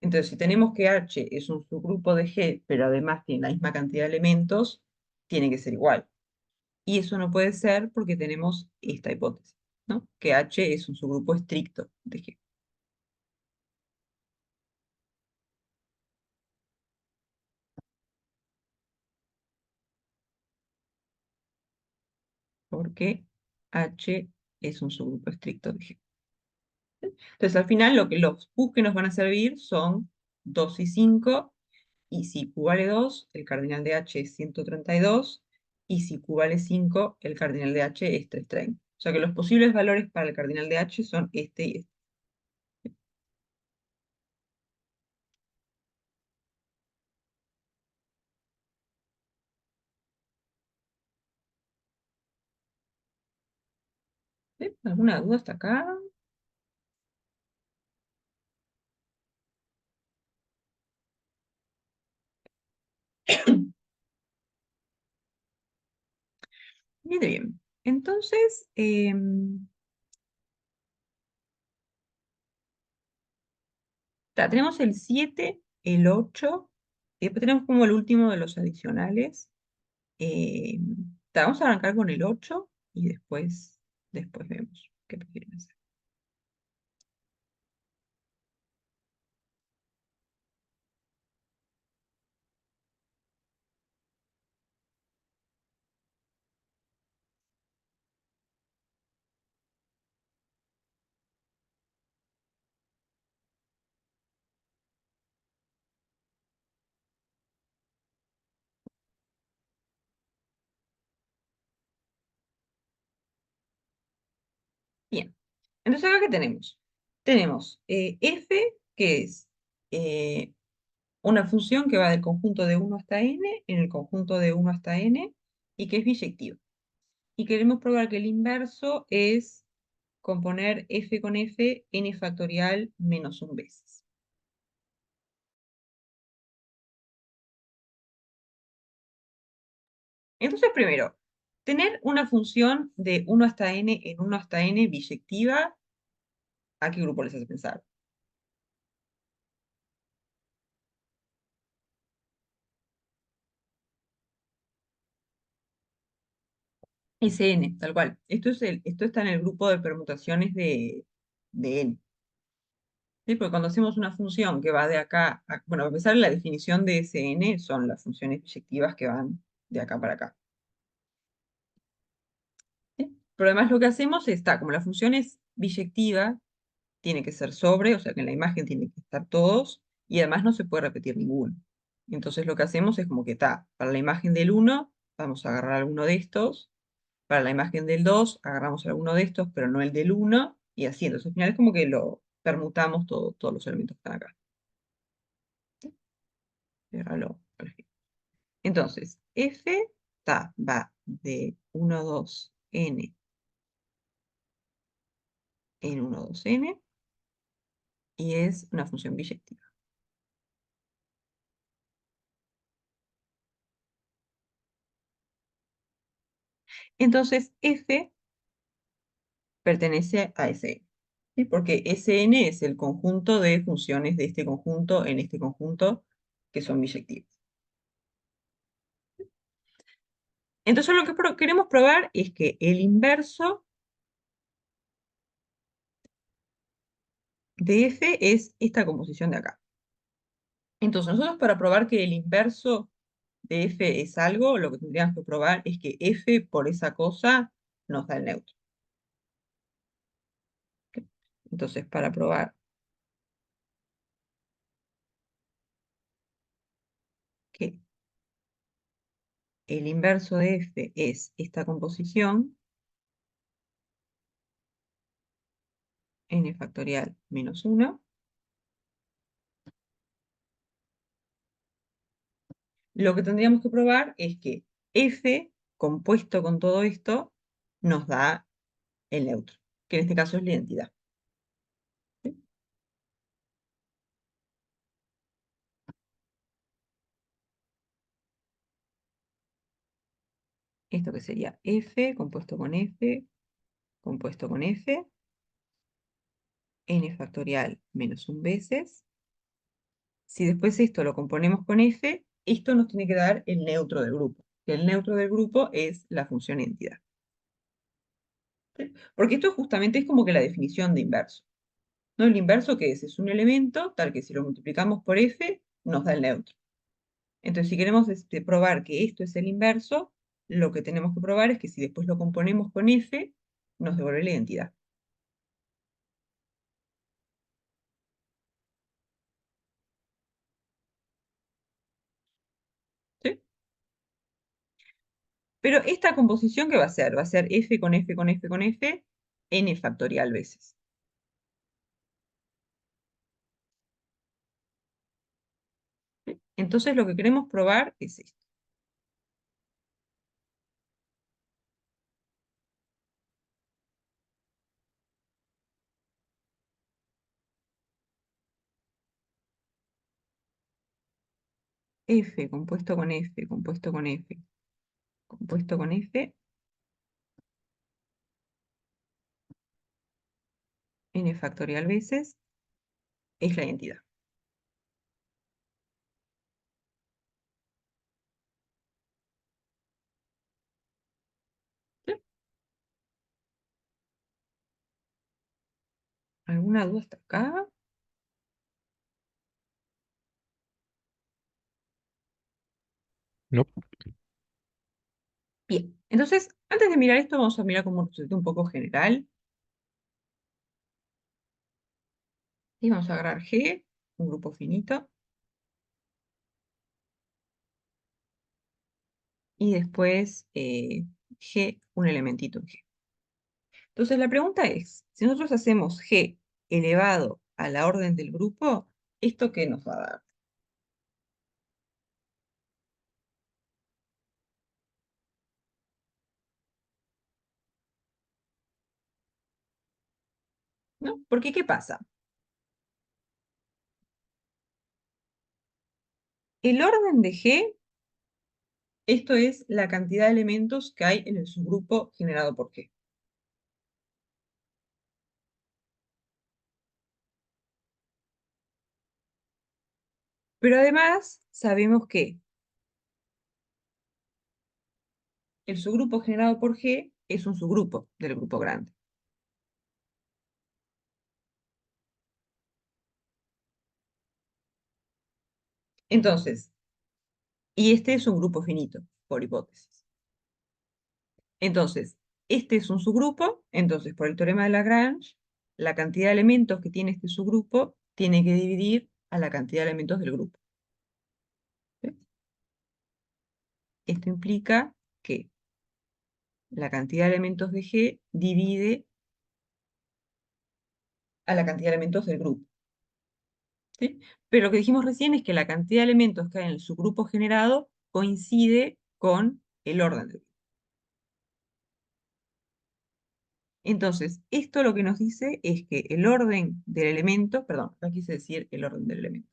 Entonces, si tenemos que H es un subgrupo de G, pero además tiene la misma cantidad de elementos, tiene que ser igual. Y eso no puede ser porque tenemos esta hipótesis, ¿no? Que H es un subgrupo estricto de G. Porque H es un subgrupo estricto de G. Entonces, al final, los Qs que nos van a servir son 2 y 5, y si Q vale 2, el cardinal de H es 132, y si Q vale 5, el cardinal de H es 330. O sea que los posibles valores para el cardinal de H son este y este. ¿Sí? ¿Alguna duda hasta acá? Bien, bien. Entonces, tenemos el 7, el 8, y después tenemos como el último de los adicionales. Vamos a arrancar con el 8 y después vemos qué prefieren hacer. Bien, entonces acá ¿qué tenemos? Tenemos f, que es eh, una función que va del conjunto de 1 hasta n, en el conjunto de 1 hasta n, y que es biyectiva. Y queremos probar que el inverso es componer f con f, n factorial menos 1 veces. Entonces, primero, tener una función de 1 hasta n en 1 hasta n biyectiva, ¿a qué grupo les hace pensar? Sn, tal cual. Esto está en el grupo de permutaciones de n. ¿Sí? Porque cuando hacemos una función que va de acá, bueno, a pesar de la definición de Sn, son las funciones biyectivas que van de acá para acá. ¿Sí? Pero además lo que hacemos está, como la función es biyectiva, tiene que ser sobre, o sea que en la imagen tiene que estar todos, y además no se puede repetir ninguno. Entonces lo que hacemos es como que está, para la imagen del 1, vamos a agarrar alguno de estos, para la imagen del 2, agarramos alguno de estos, pero no el del 1, y así. Entonces al final es como que lo permutamos todos los elementos que están acá. Ciérralo. Entonces, f va de 1, 2, n en 1, 2, n, y es una función biyectiva. Entonces, f pertenece a Sn, ¿sí? Porque Sn es el conjunto de funciones de este conjunto en este conjunto que son biyectivas. Entonces lo que queremos probar es que el inverso de f es esta composición de acá. Entonces, nosotros para probar que el inverso de f es algo, lo que tendríamos que probar es que f por esa cosa nos da el neutro. ¿Ok? Entonces, para probar que el inverso de f es esta composición, n factorial menos 1, lo que tendríamos que probar es que f compuesto con todo esto nos da el neutro, que en este caso es la identidad. ¿Sí? Esto que sería f compuesto con f, compuesto con f, n factorial menos 1 veces. Si después esto lo componemos con f, esto nos tiene que dar el neutro del grupo, que el neutro del grupo es la función identidad. ¿Sí? Porque esto justamente es como que la definición de inverso. ¿No? El inverso, ¿qué es? Es un elemento tal que si lo multiplicamos por f, nos da el neutro. Entonces, si queremos probar que esto es el inverso, lo que tenemos que probar es que si después lo componemos con f, nos devuelve la identidad. ¿Sí? Pero esta composición, ¿qué va a ser? Va a ser f con f con f con f, n factorial veces. ¿Sí? Entonces, lo que queremos probar es esto. F compuesto con f, compuesto con f, compuesto con f, n factorial veces, es la identidad. ¿Sí? ¿Alguna duda hasta acá? No. Bien, entonces, antes de mirar esto, vamos a mirar como un concepto un poco general. Y vamos a agarrar G, un grupo finito. Y después G, un elementito en G. Entonces, la pregunta es, si nosotros hacemos G elevado a la orden del grupo, ¿esto qué nos va a dar? ¿No? Porque, ¿qué pasa? El orden de G, esto es la cantidad de elementos que hay en el subgrupo generado por G. Pero además, sabemos que el subgrupo generado por G es un subgrupo del grupo grande. Entonces, y este es un grupo finito, por hipótesis. Entonces, este es un subgrupo, entonces por el teorema de Lagrange, la cantidad de elementos que tiene este subgrupo tiene que dividir a la cantidad de elementos del grupo. ¿Sí? Esto implica que la cantidad de elementos de G divide a la cantidad de elementos del grupo. ¿Sí? Pero lo que dijimos recién es que la cantidad de elementos que hay en el subgrupo generado coincide con el orden del grupo. Entonces, esto lo que nos dice es que el orden del elemento, perdón, acá quise decir el orden del elemento.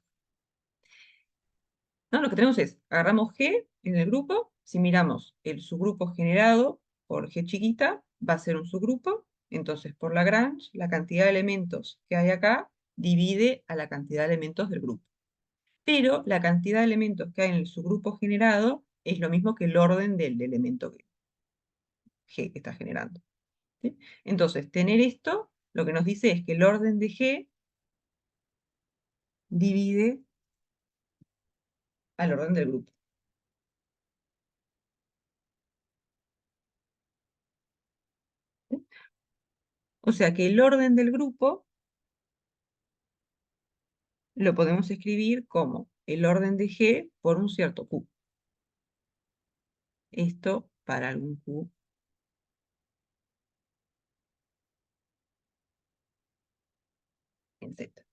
¿No? Lo que tenemos es, agarramos G en el grupo, si miramos el subgrupo generado por G chiquita, va a ser un subgrupo, entonces por Lagrange, la cantidad de elementos que hay acá divide a la cantidad de elementos del grupo. Pero la cantidad de elementos que hay en el subgrupo generado es lo mismo que el orden del elemento G que está generando. ¿Sí? Entonces, tener esto, lo que nos dice es que el orden de G divide al orden del grupo. O sea que el orden del grupo lo podemos escribir como el orden de G por un cierto Q. Esto para algún Q en Z.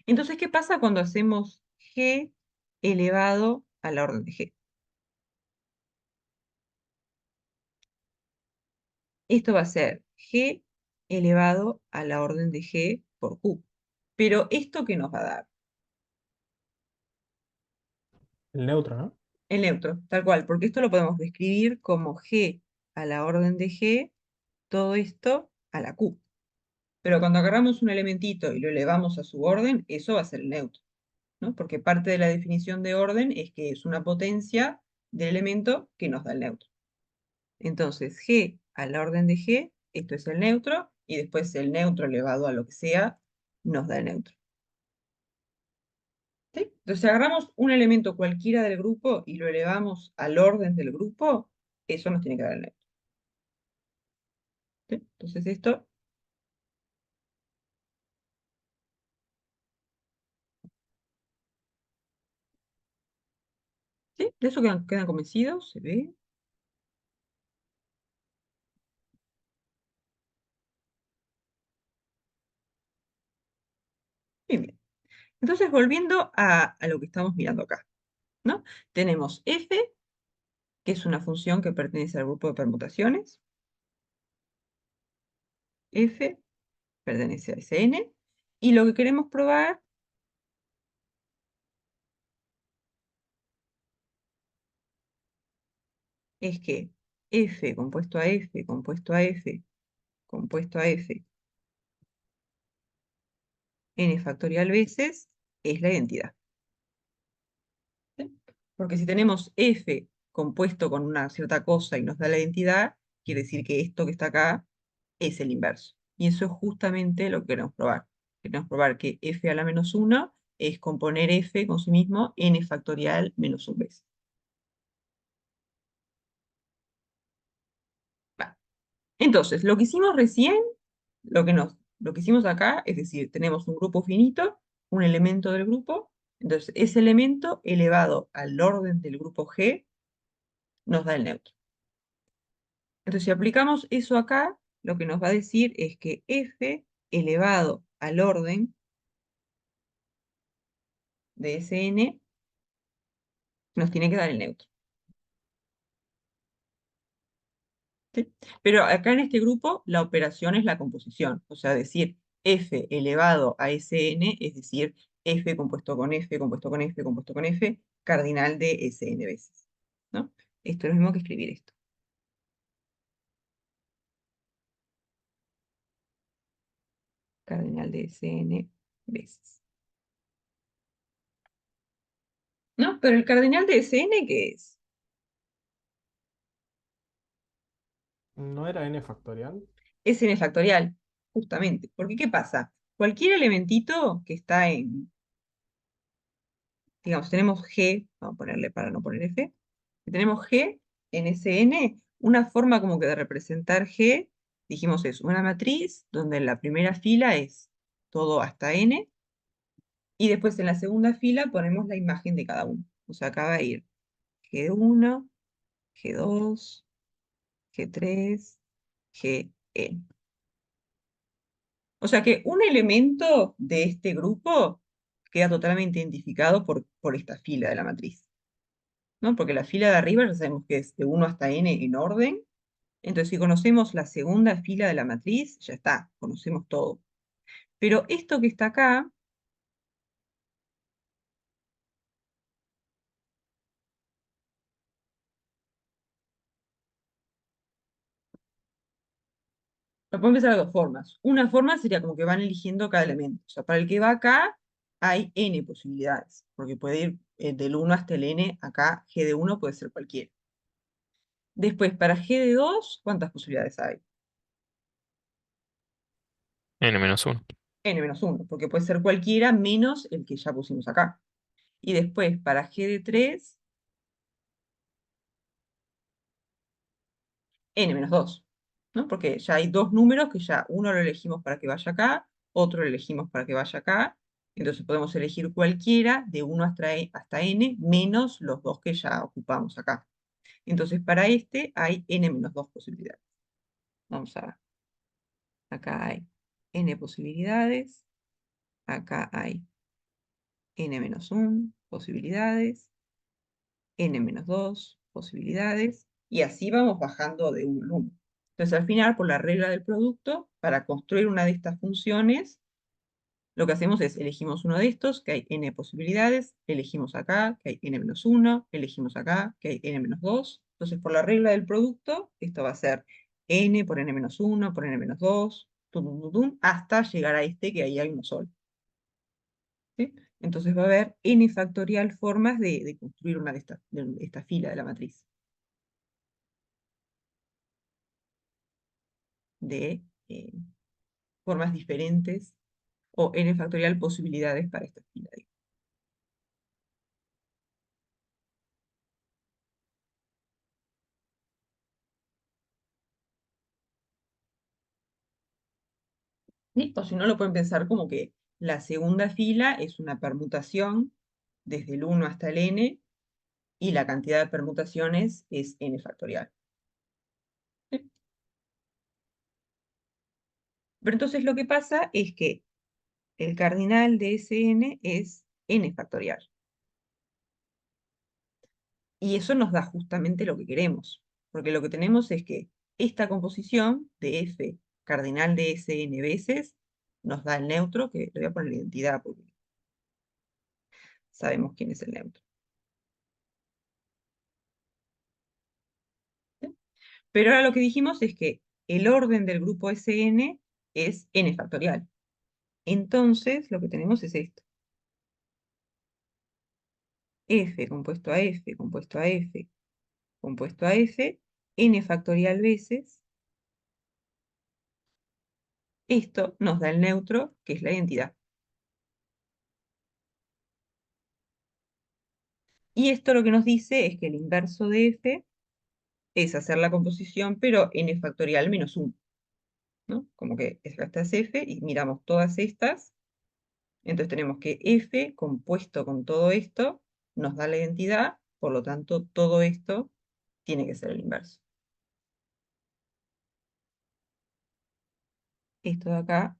Entonces, ¿qué pasa cuando hacemos G elevado a la orden de G? Esto va a ser G elevado a la orden de G por Q. Pero ¿esto qué nos va a dar? El neutro, ¿no? El neutro, tal cual, porque esto lo podemos describir como G a la orden de G, todo esto a la Q. Pero cuando agarramos un elementito y lo elevamos a su orden, eso va a ser el neutro, ¿no? Porque parte de la definición de orden es que es una potencia del elemento que nos da el neutro. Entonces, G a la orden de G, esto es el neutro, y después el neutro elevado a lo que sea, nos da el neutro. ¿Sí? Entonces, si agarramos un elemento cualquiera del grupo y lo elevamos al orden del grupo, eso nos tiene que dar el neutro. ¿Sí? Entonces, esto, ¿sí? De eso quedan convencidos, se ve. Muy bien. Entonces, volviendo a lo que estamos mirando acá, ¿no? Tenemos f, que es una función que pertenece al grupo de permutaciones. F pertenece a Sn. Y lo que queremos probar es que f compuesto a f, compuesto a f, compuesto a f, n factorial veces, es la identidad. ¿Sí? Porque si tenemos f compuesto con una cierta cosa y nos da la identidad, quiere decir que esto que está acá es el inverso. Y eso es justamente lo que queremos probar. Queremos probar que f a la menos 1 es componer f con sí mismo n factorial menos 1 veces. Va. Entonces, lo que hicimos recién, lo que hicimos acá, es decir, tenemos un grupo finito, un elemento del grupo, entonces ese elemento elevado al orden del grupo G nos da el neutro. Entonces, si aplicamos eso acá, lo que nos va a decir es que f elevado al orden de Sn nos tiene que dar el neutro. ¿Sí? Pero acá en este grupo la operación es la composición, o sea, decir f elevado a Sn, es decir, f compuesto con f, compuesto con f, compuesto con f, cardinal de Sn veces, ¿no? Esto es lo mismo que escribir esto. Cardinal de Sn veces. ¿No? Pero el cardinal de Sn, ¿qué es? ¿No era n factorial? Sn factorial, justamente. Porque, ¿qué pasa? Cualquier elementito que está digamos, tenemos G, vamos a ponerle para no poner F, si tenemos G en Sn, una forma como que de representar G, dijimos es una matriz donde en la primera fila es todo hasta n, y después en la segunda fila ponemos la imagen de cada uno. O sea, acá va a ir G1, G2, G3, Gn. O sea que un elemento de este grupo queda totalmente identificado por esta fila de la matriz, ¿no? Porque la fila de arriba ya sabemos que es de 1 hasta n en orden. Entonces, si conocemos la segunda fila de la matriz, ya está, conocemos todo. Pero esto que está acá, lo podemos empezar de dos formas. Una forma sería como que van eligiendo cada elemento. O sea, para el que va acá, hay n posibilidades, porque puede ir del 1 hasta el n, acá g de 1 puede ser cualquiera. Después, para g de 2, ¿cuántas posibilidades hay? N-1. N menos 1, porque puede ser cualquiera menos el que ya pusimos acá. Y después, para G de 3, n-2, ¿no? Porque ya hay dos números que ya uno lo elegimos para que vaya acá, otro lo elegimos para que vaya acá. Entonces podemos elegir cualquiera de 1 hasta n menos los dos que ya ocupamos acá. Entonces para este hay n-2 posibilidades. Vamos a ver. Acá hay n posibilidades. Acá hay n-1 posibilidades. n-2 posibilidades. Y así vamos bajando de uno en uno. Entonces al final, por la regla del producto, para construir una de estas funciones, lo que hacemos es elegimos uno de estos, que hay n posibilidades, elegimos acá, que hay n-1, elegimos acá, que hay n-2. Entonces, por la regla del producto, esto va a ser n por n-1 por n-2, hasta llegar a este, que ahí hay uno solo. ¿Sí? Entonces va a haber n factorial formas de construir una de esta fila de la matriz. De formas diferentes o n factorial posibilidades para esta fila. ¿Sí? O si no, lo pueden pensar como que la segunda fila es una permutación desde el 1 hasta el n, y la cantidad de permutaciones es n factorial. ¿Sí? Pero entonces lo que pasa es que el cardinal de ese n es n factorial. Y eso nos da justamente lo que queremos, porque lo que tenemos es que esta composición de f cardinal de Sn veces nos da el neutro, que le voy a poner la identidad porque sabemos quién es el neutro. ¿Sí? Pero ahora lo que dijimos es que el orden del grupo Sn es n factorial. Entonces lo que tenemos es esto. F compuesto a F compuesto a F compuesto a F, n factorial veces. Esto nos da el neutro, que es la identidad. Y esto lo que nos dice es que el inverso de f es hacer la composición, pero n factorial menos 1. ¿No? Como que esta es f y miramos todas estas. Entonces tenemos que f compuesto con todo esto nos da la identidad, por lo tanto todo esto tiene que ser el inverso. Esto de acá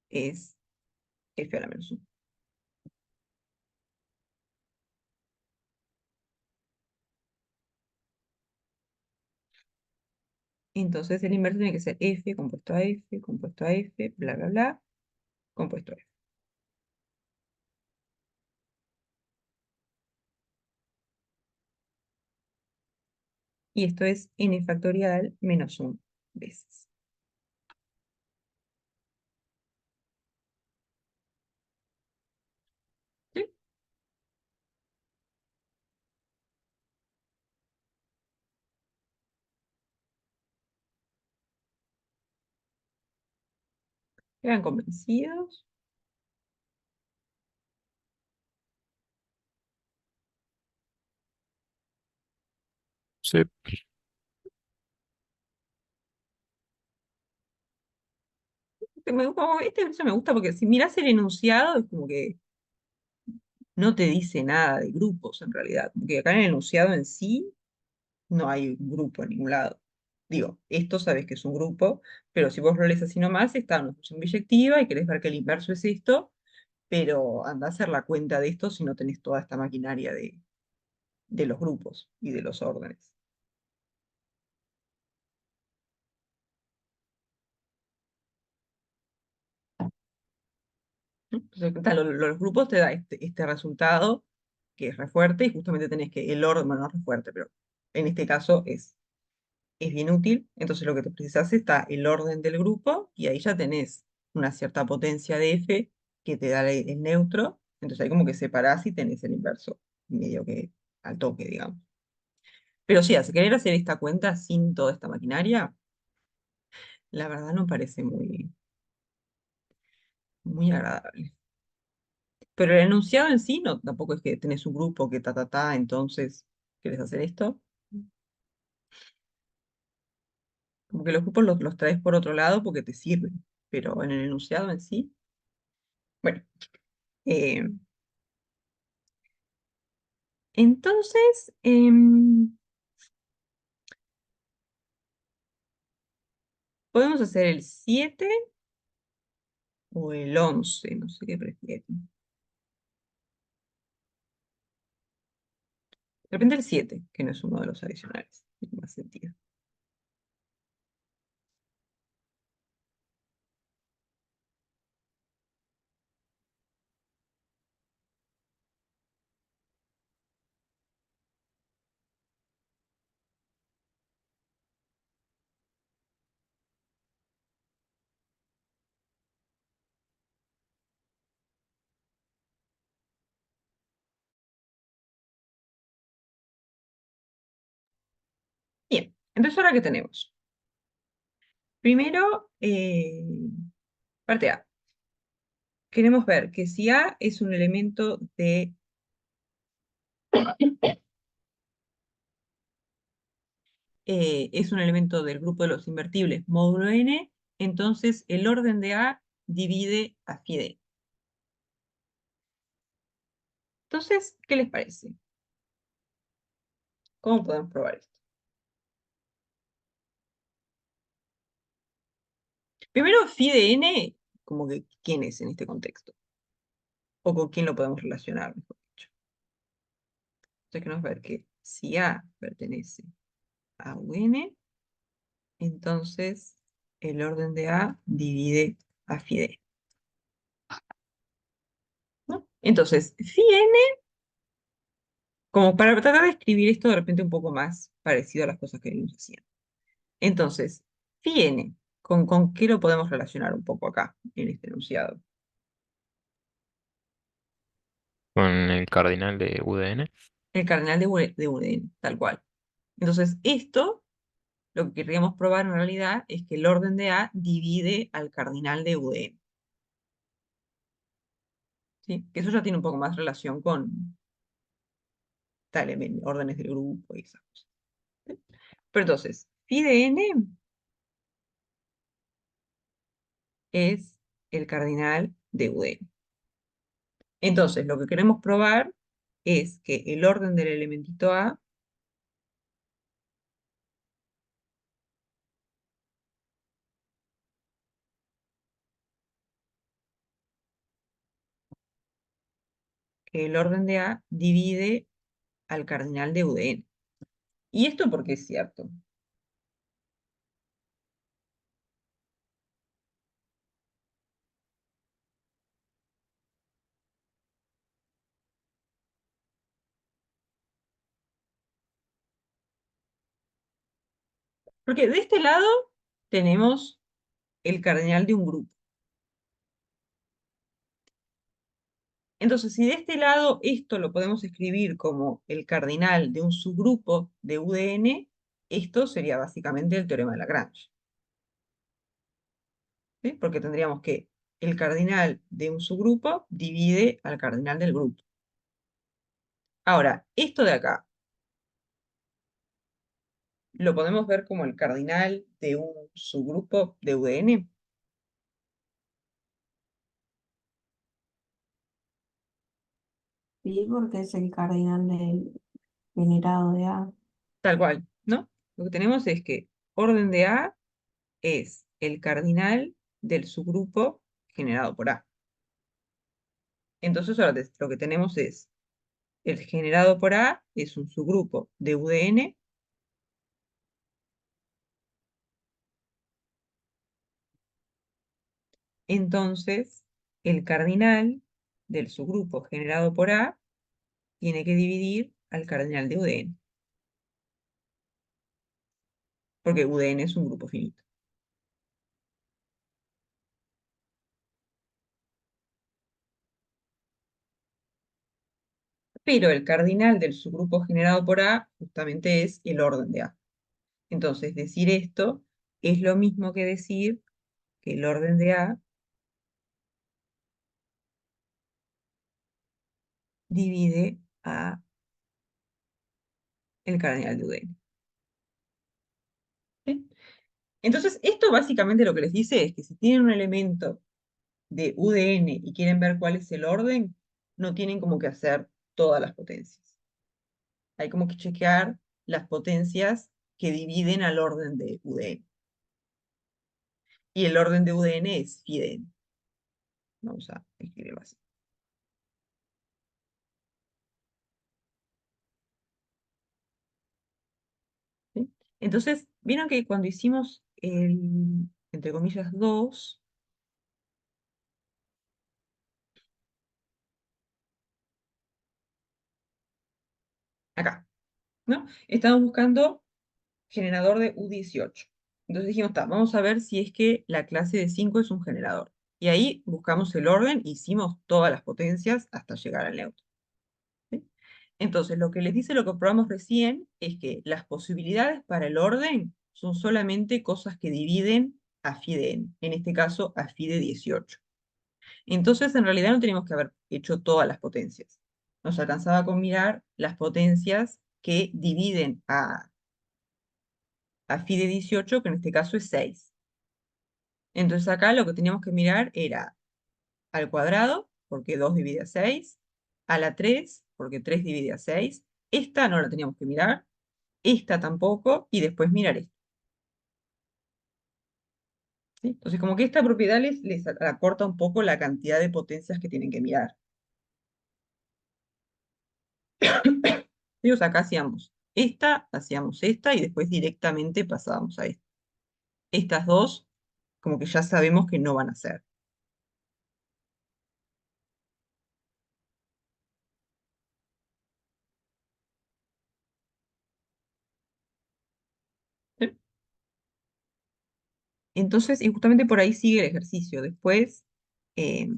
es f a la menos 1. Entonces el inverso tiene que ser f compuesto a f, compuesto a f, bla, bla, bla, compuesto a f. Y esto es n factorial menos 1 veces. ¿Sí? ¿Quedan convencidos? Sí. Este ejercicio me gusta porque si miras el enunciado es como que no te dice nada de grupos en realidad. Porque acá en el enunciado en sí no hay un grupo en ningún lado. Digo, esto sabes que es un grupo, pero si vos lo lees así nomás, está una función biyectiva y querés ver que el inverso es esto, pero anda a hacer la cuenta de esto si no tenés toda esta maquinaria de los grupos y de los órdenes. Entonces, los grupos te da este resultado que es re fuerte y justamente tenés que el orden, bueno, no es re fuerte, pero en este caso es bien útil. Entonces lo que te precisas está el orden del grupo y ahí ya tenés una cierta potencia de f que te da el neutro. Entonces ahí como que separás y tenés el inverso, medio que al toque, digamos. Pero sí, si querer hacer esta cuenta sin toda esta maquinaria, la verdad no parece muy, muy agradable. Pero el enunciado en sí no, tampoco es que tenés un grupo que entonces querés hacer esto. Como que los grupos los traes por otro lado porque te sirven, pero en el enunciado en sí. Bueno, eh, entonces, podemos hacer el 7 o el 11, no sé qué prefieren. De repente el 7, que no es uno de los adicionales, tiene más sentido. Bien, entonces ahora qué tenemos. Primero, parte A. Queremos ver que si A es un elemento es un elemento del grupo de los invertibles módulo n, entonces el orden de A divide a phi de n. Entonces, ¿qué les parece? ¿Cómo podemos probar esto? Primero, phi de n, como que quién es en este contexto, o con quién lo podemos relacionar, mejor dicho. Entonces queremos ver que si A pertenece a UN, entonces el orden de A divide a phi de n, ¿no? Entonces, phi n, como para tratar de escribir esto de repente un poco más parecido a las cosas que venimos haciendo. Entonces, phi n, ¿con qué lo podemos relacionar un poco acá, en este enunciado? Con el cardinal de UDN. El cardinal de UN, tal cual. Entonces, esto, lo que querríamos probar en realidad es que el orden de A divide al cardinal de UN. ¿Sí? Que eso ya tiene un poco más relación con órdenes del grupo y esas cosas. ¿Sí? Pero entonces, phi de n es el cardinal de UN. Entonces, lo que queremos probar es que el orden del elementito A divide al cardinal de UDN. ¿Y esto por qué es cierto? Porque de este lado tenemos el cardinal de un grupo. Entonces, si de este lado esto lo podemos escribir como el cardinal de un subgrupo de UDN, esto sería básicamente el teorema de Lagrange. ¿Sí? Porque tendríamos que el cardinal de un subgrupo divide al cardinal del grupo. Ahora, esto de acá, ¿lo podemos ver como el cardinal de un subgrupo de UDN? Sí, porque es el cardinal del generado de A. Tal cual, ¿no? Lo que tenemos es que orden de A es el cardinal del subgrupo generado por A. Entonces ahora lo que tenemos es el generado por A es un subgrupo de UDN, entonces el cardinal del subgrupo generado por A tiene que dividir al cardinal de UDN, porque UDN es un grupo finito. Pero el cardinal del subgrupo generado por A justamente es el orden de A. Entonces, decir esto es lo mismo que decir que el orden de A divide a el cardinal de UDN. ¿Sí? Entonces, esto básicamente lo que les dice es que si tienen un elemento de UDN y quieren ver cuál es el orden, no tienen como que hacer todas las potencias. Hay como que chequear las potencias que dividen al orden de UDN. Y el orden de UDN es phi. Vamos a escribirlo así. ¿Sí? Entonces, vieron que cuando hicimos el, entre comillas, 2, acá, ¿no? Estamos buscando generador de U18. Entonces dijimos, vamos a ver si es que la clase de 5 es un generador. Y ahí buscamos el orden, hicimos todas las potencias hasta llegar al neutro. ¿Sí? Entonces, lo que les dice lo que probamos recién es que las posibilidades para el orden son solamente cosas que dividen a phi de n, en este caso a phi de 18. Entonces, en realidad no teníamos que haber hecho todas las potencias. Nos alcanzaba con mirar las potencias que dividen a phi de 18, que en este caso es 6. Entonces acá lo que teníamos que mirar era al cuadrado, porque 2 divide a 6, a la 3, porque 3 divide a 6. Esta no la teníamos que mirar, esta tampoco, y después mirar esta. ¿Sí? Entonces como que esta propiedad les acorta un poco la cantidad de potencias que tienen que mirar. Entonces acá hacíamos esta y después directamente pasábamos a esta. Estas dos, como que ya sabemos que no van a ser. ¿Sí? Entonces, y justamente por ahí sigue el ejercicio. Después, eh,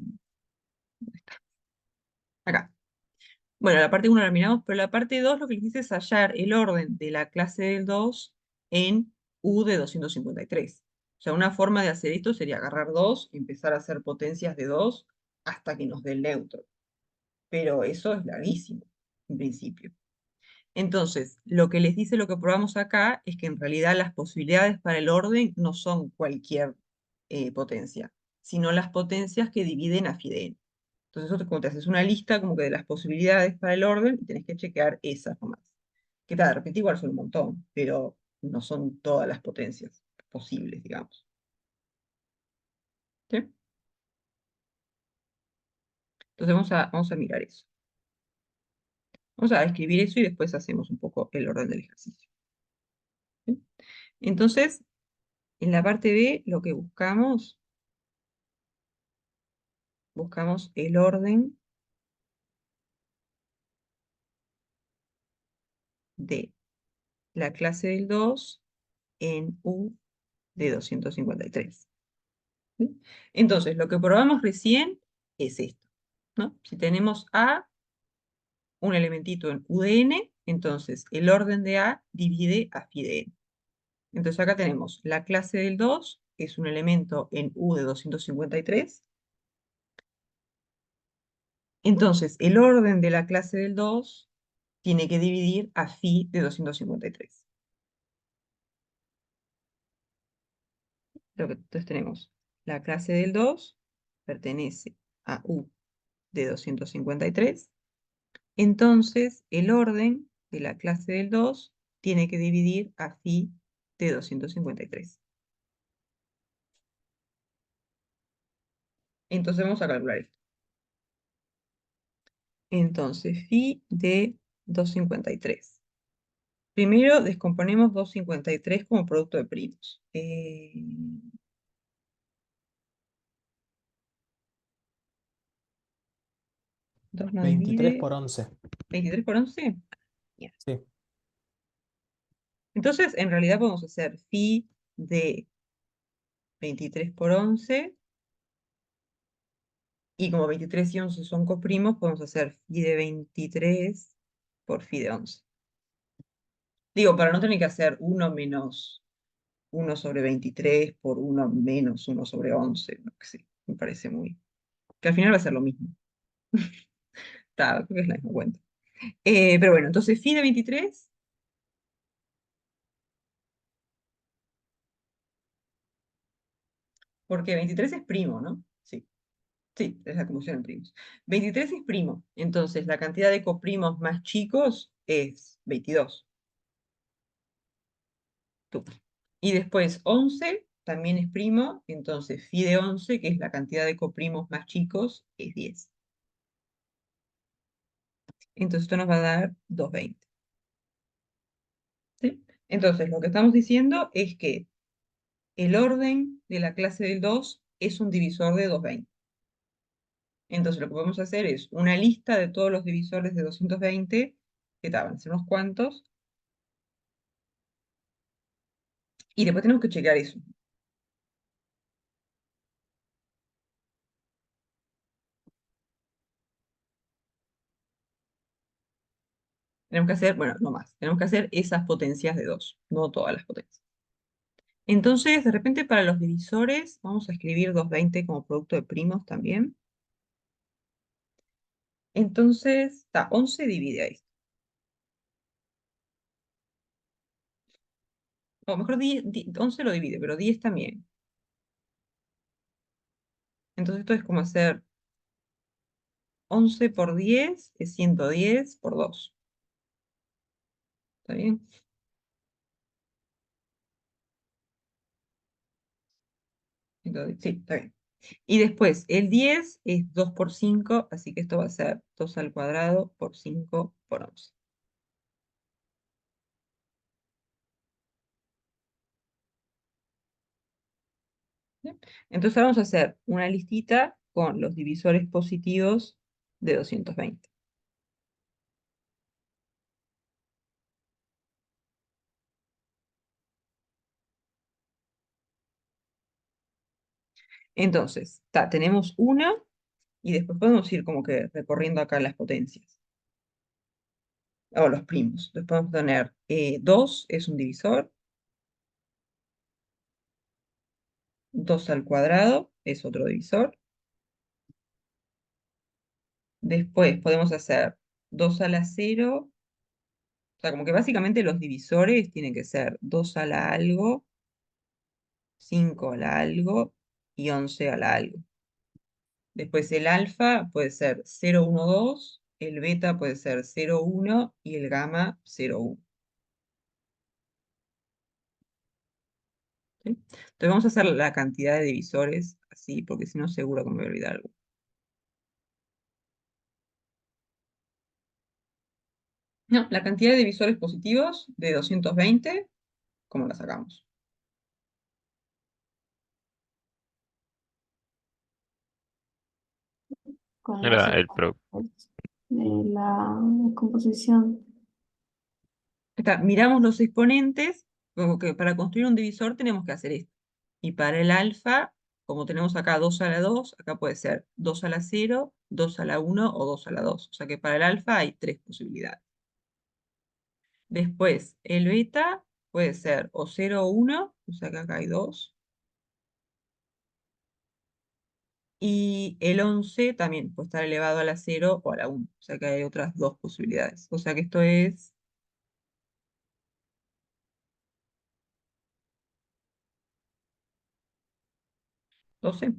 acá. Bueno, la parte 1 la miramos, pero la parte 2 lo que les dice es hallar el orden de la clase del 2 en U de 253. O sea, una forma de hacer esto sería agarrar 2 y empezar a hacer potencias de 2 hasta que nos dé el neutro. Pero eso es larguísimo, en principio. Entonces, lo que les dice lo que probamos acá es que en realidad las posibilidades para el orden no son cualquier potencia, sino las potencias que dividen a Fidel. Entonces, como te haces una lista como que de las posibilidades para el orden y tenés que chequear esas nomás. Que de repente igual son un montón, pero no son todas las potencias posibles, digamos. ¿Sí? Entonces vamos a mirar eso. Vamos a escribir eso y después hacemos un poco el orden del ejercicio. ¿Sí? Entonces, en la parte B, lo que buscamos el orden de la clase del 2 en U de 253. ¿Sí? Entonces, lo que probamos recién es esto, ¿no? Si tenemos A, un elementito en U de n, entonces el orden de A divide a phi de n. Entonces acá tenemos la clase del 2, que es un elemento en U de 253. Entonces, el orden de la clase del 2 tiene que dividir a phi de 253. Entonces tenemos la clase del 2 pertenece a U de 253. Entonces, el orden de la clase del 2 tiene que dividir a phi de 253. Entonces vamos a calcular esto. Entonces, phi de 253. Primero descomponemos 253 como producto de primos. 2 no 23 divide. por 11. 23 por 11. Bien. Sí. Entonces, en realidad podemos hacer phi de 23 por 11. Y como 23 y 11 son coprimos, podemos hacer phi de 23 por phi de 11. Digo, para no tener que hacer 1 menos 1 sobre 23 por 1 menos 1 sobre 11. No, que sí, me parece muy... Que al final va a ser lo mismo. Creo que es la misma cuenta. Pero bueno, entonces phi de 23, porque 23 es primo, ¿no? Sí, sí, es la confusión en primos. 23 es primo, entonces la cantidad de coprimos más chicos es 22. Tú. Y después 11 también es primo, entonces phi de 11, que es la cantidad de coprimos más chicos, es 10. Entonces esto nos va a dar 220. ¿Sí? Entonces lo que estamos diciendo es que el orden de la clase del 2 es un divisor de 220. Entonces lo que podemos hacer es una lista de todos los divisores de 220, que van a ser unos cuantos, y después tenemos que chequear eso. Tenemos que hacer, bueno, no más, tenemos que hacer esas potencias de 2, no todas las potencias. Entonces, de repente para los divisores, vamos a escribir 220 como producto de primos también. Entonces, 11 divide a esto. O mejor 11 lo divide, pero 10 también. Entonces esto es como hacer 11 por 10 es 110 por 2. ¿Está bien? Sí, está bien. Y después, el 10 es 2 por 5, así que esto va a ser 2 al cuadrado por 5 por 11. ¿Bien? Entonces ahora vamos a hacer una listita con los divisores positivos de 220. Entonces, tenemos una y después podemos ir como que recorriendo acá las potencias, o los primos. Después podemos tener 2 es un divisor, 2 al cuadrado es otro divisor. Después podemos hacer 2 a la 0. O sea, como que básicamente los divisores tienen que ser 2 a la algo, 5 a la algo y 11 a la algo. Después el alfa puede ser 0, 1, 2, el beta puede ser 0, 1 y el gamma 0, 1. ¿Sí? Entonces vamos a hacer la cantidad de divisores así, porque si no seguro que me voy a olvidar algo. No, la cantidad de divisores positivos de 220, ¿cómo la sacamos? Con los Era el pro. exponentes de la composición. Miramos los exponentes, como que para construir un divisor tenemos que hacer esto. Y para el alfa, como tenemos acá 2 a la 2, acá puede ser 2 a la 0, 2 a la 1 o 2 a la 2. O sea que para el alfa hay 3 posibilidades. Después, el beta puede ser o 0 o 1, o sea que acá hay 2. Y el 11 también puede estar elevado a la 0 o a la 1. O sea que hay otras 2 posibilidades. O sea que esto es 12.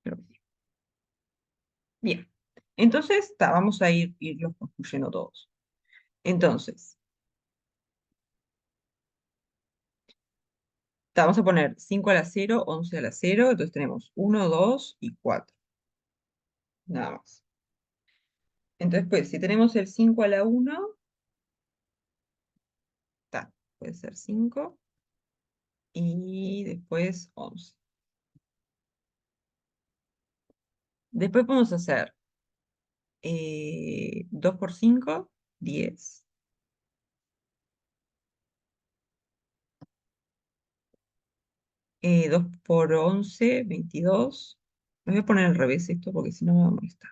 Creo que sí. Bien. Entonces, vamos a irlos construyendo todos. Entonces, vamos a poner 5 a la 0, 11 a la 0. Entonces tenemos 1, 2 y 4. Nada más. Entonces, pues, si tenemos el 5 a la 1, puede ser 5. Y después 11. Después podemos hacer 2 por 5, 10. 2 por 11, 22. Me voy a poner al revés esto porque si no me va a molestar.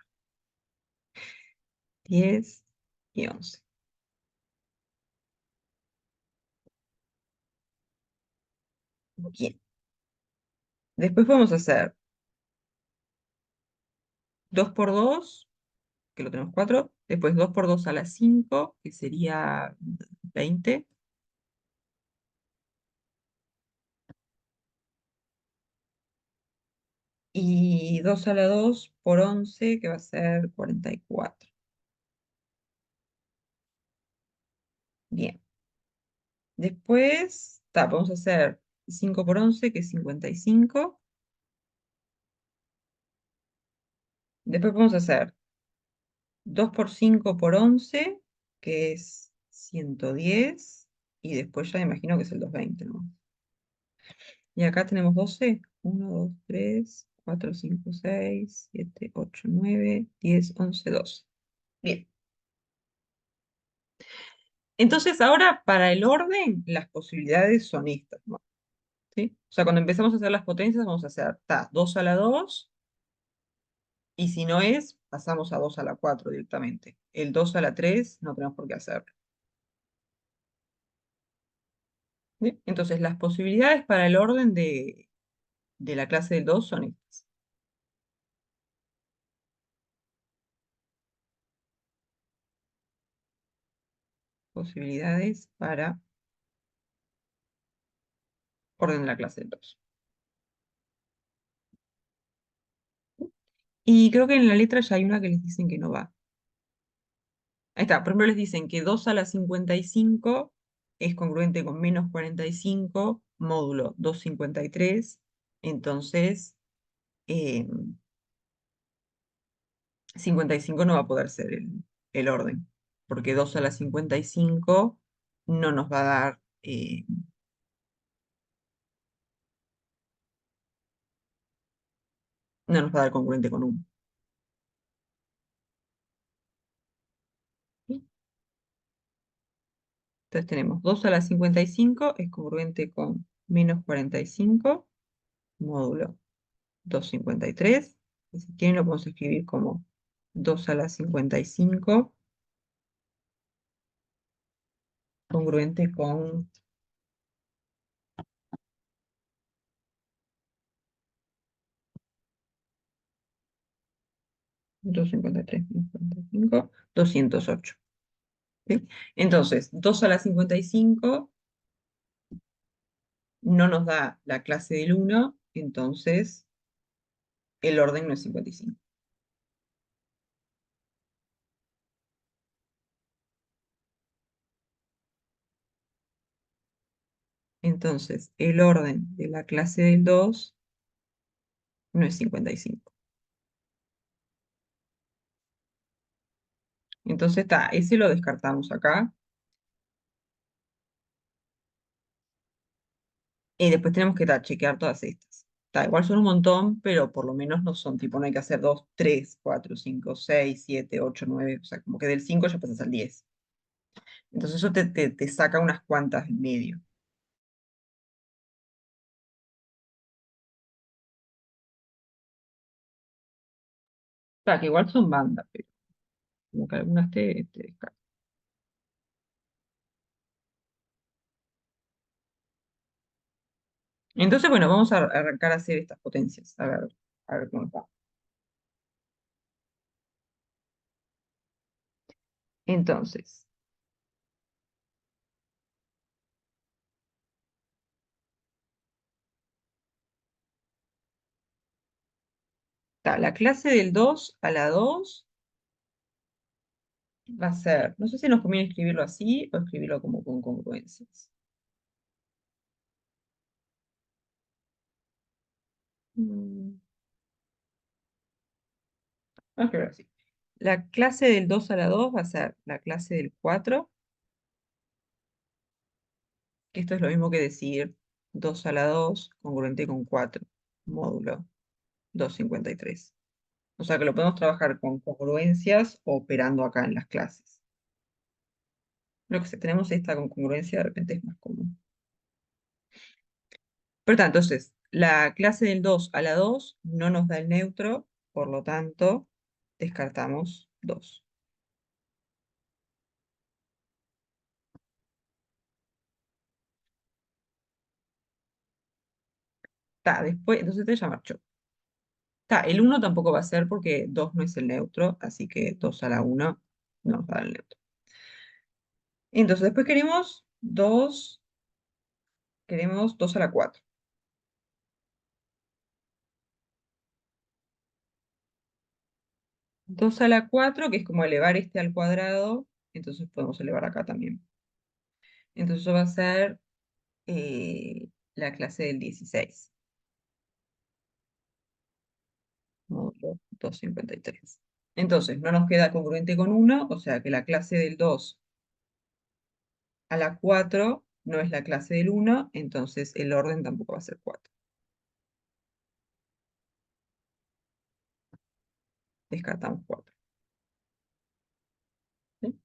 10 y 11. Bien. Después vamos a hacer 2 por 2, que lo tenemos 4. Después 2 por 2 a la 5, que sería 20. Y 2 a la 2 por 11, que va a ser 44. Bien. Después, vamos a hacer 5 por 11, que es 55. Después vamos a hacer 2 por 5 por 11, que es 110. Y después ya imagino que es el 220, ¿no? Y acá tenemos 12. 1, 2, 3, 4, 5, 6, 7, 8, 9, 10, 11, 12. Bien. Entonces ahora para el orden, las posibilidades son estas, ¿no? ¿Sí? O sea, cuando empezamos a hacer las potencias, vamos a hacer 2 a la 2, y si no es, pasamos a 2 a la 4 directamente. El 2 a la 3 no tenemos por qué hacerlo. ¿Sí? Entonces, las posibilidades para el orden de la clase del 2 son estas. Posibilidades para orden de la clase del 2. Y creo que en la letra ya hay una que les dicen que no va. Ahí está, por ejemplo, les dicen que 2 a la 55 es congruente con menos 45 módulo 253. Entonces, eh, 55 no va a poder ser el orden, porque 2 a la 55 no nos va a dar, no nos va a dar congruente con 1. Entonces tenemos 2 a la 55 es congruente con menos 45 módulo 253. Y si quieren lo podemos escribir como 2 a la 55 congruente con 253 menos 45, 208. ¿Sí? Entonces, 2 a la 55 no nos da la clase del 1, entonces el orden no es 55. Entonces, el orden de la clase del 2 no es 55. Entonces, ese lo descartamos acá. Y después tenemos que chequear todas estas. Igual son un montón, pero por lo menos no son tipo, no hay que hacer 2, 3, 4, 5, 6, 7, 8, 9. O sea, como que del 5 ya pasas al 10. Entonces eso te saca unas cuantas en medio. Que igual son bandas, pero como que algunas te descartan. Entonces, bueno, vamos a arrancar a hacer estas potencias. A ver cómo va. Entonces, la clase del 2 a la 2 va a ser, no sé si nos conviene escribirlo así o escribirlo como con congruencias. Mm, Vamos a escribirlo así. La clase del 2 a la 2 va a ser la clase del 4, que esto es lo mismo que decir 2 a la 2 congruente con 4, módulo 253. O sea que lo podemos trabajar con congruencias o operando acá en las clases. Lo que si tenemos esta con congruencia de repente es más común. Pero tanto, entonces, la clase del 2 a la 2 no nos da el neutro, por lo tanto, descartamos 2. Después, entonces te ya marchó. El 1 tampoco va a ser porque 2 no es el neutro, así que 2 a la 1 no nos va a dar el neutro. Entonces después queremos 2 a la 4. 2 a la 4, que es como elevar este al cuadrado, entonces podemos elevar acá también. Entonces eso va a ser la clase del 16. Módulo 253. Entonces, no nos queda congruente con 1, o sea que la clase del 2 a la 4 no es la clase del 1, entonces el orden tampoco va a ser 4. Descartamos 4. ¿Sí?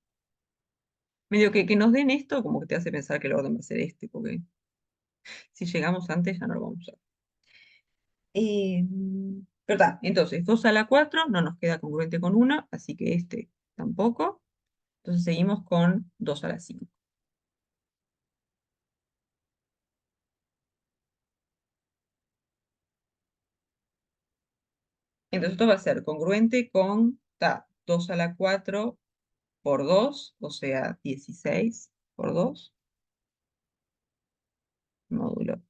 Medio que nos den esto, como que te hace pensar que el orden va a ser este, porque si llegamos antes ya no lo vamos a usar. Pero está, entonces 2 a la 4 no nos queda congruente con 1, así que este tampoco. Entonces seguimos con 2 a la 5. Entonces esto va a ser congruente con 2 a la 4 por 2, o sea, 16 por 2, módulo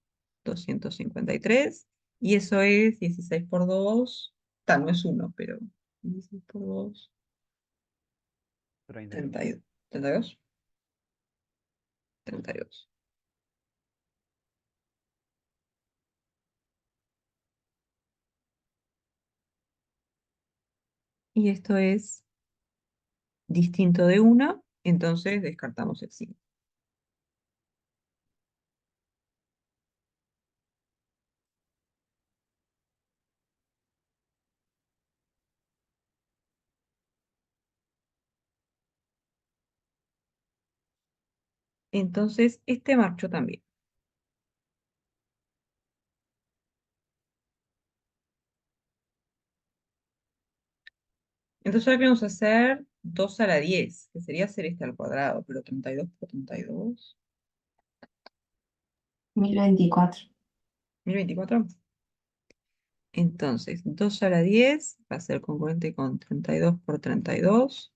253. Y eso es 16 por 2, no es 1, pero 16 por 2, 32. 32. 32. 32. Y esto es distinto de 1, entonces descartamos el 5. Entonces, este marchó también. Entonces ahora queremos hacer 2 a la 10, que sería hacer este al cuadrado, pero 32 por 32. 1024. 1024. Entonces, 2 a la 10 va a ser congruente con 32 por 32,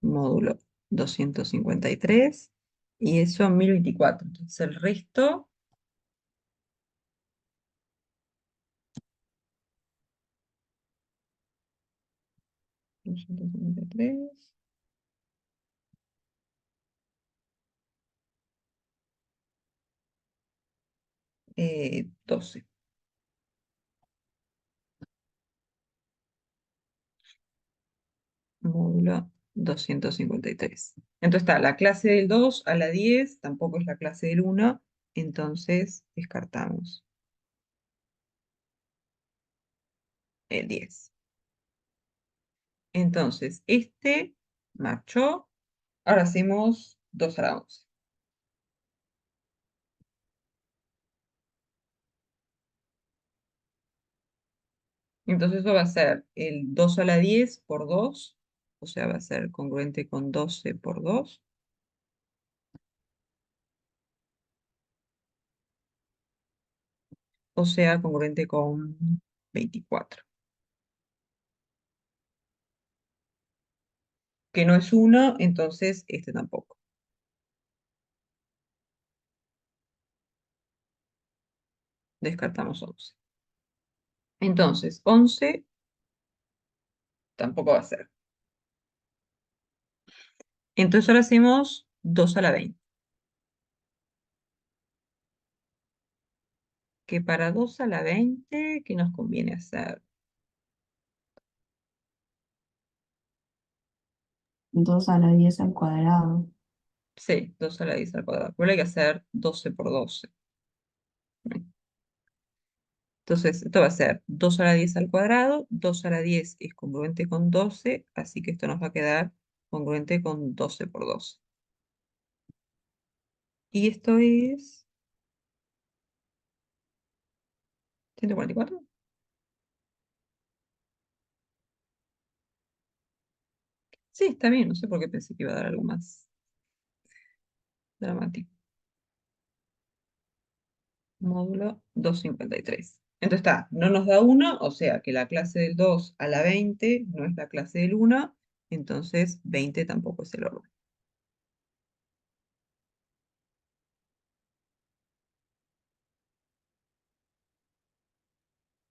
módulo 253, y eso 1024. Entonces, el resto ...253... 12. Módulo 253. Entonces está la clase del 2 a la 10, tampoco es la clase del 1, entonces descartamos el 10. Entonces, este marchó. Ahora hacemos 2 a la 11. Entonces eso va a ser el 2 a la 10 por 2, o sea, va a ser congruente con 12 por 2, o sea, congruente con 24. Que no es 1, entonces este tampoco. Descartamos 11. Entonces, 11 tampoco va a ser. Entonces ahora hacemos 2 a la 20. Que para 2 a la 20, ¿qué nos conviene hacer? 2 a la 10 al cuadrado. Sí, 2 a la 10 al cuadrado. Pero hay que hacer 12 por 12. Entonces, esto va a ser 2 a la 10 al cuadrado. 2 a la 10 es congruente con 12, así que esto nos va a quedar congruente con 12 por 12. Y esto es 144. Sí, está bien, no sé por qué pensé que iba a dar algo más dramático. módulo 253. Entonces está, no nos da 1, o sea que la clase del 2 a la 20 no es la clase del 1, entonces 20 tampoco es el orden.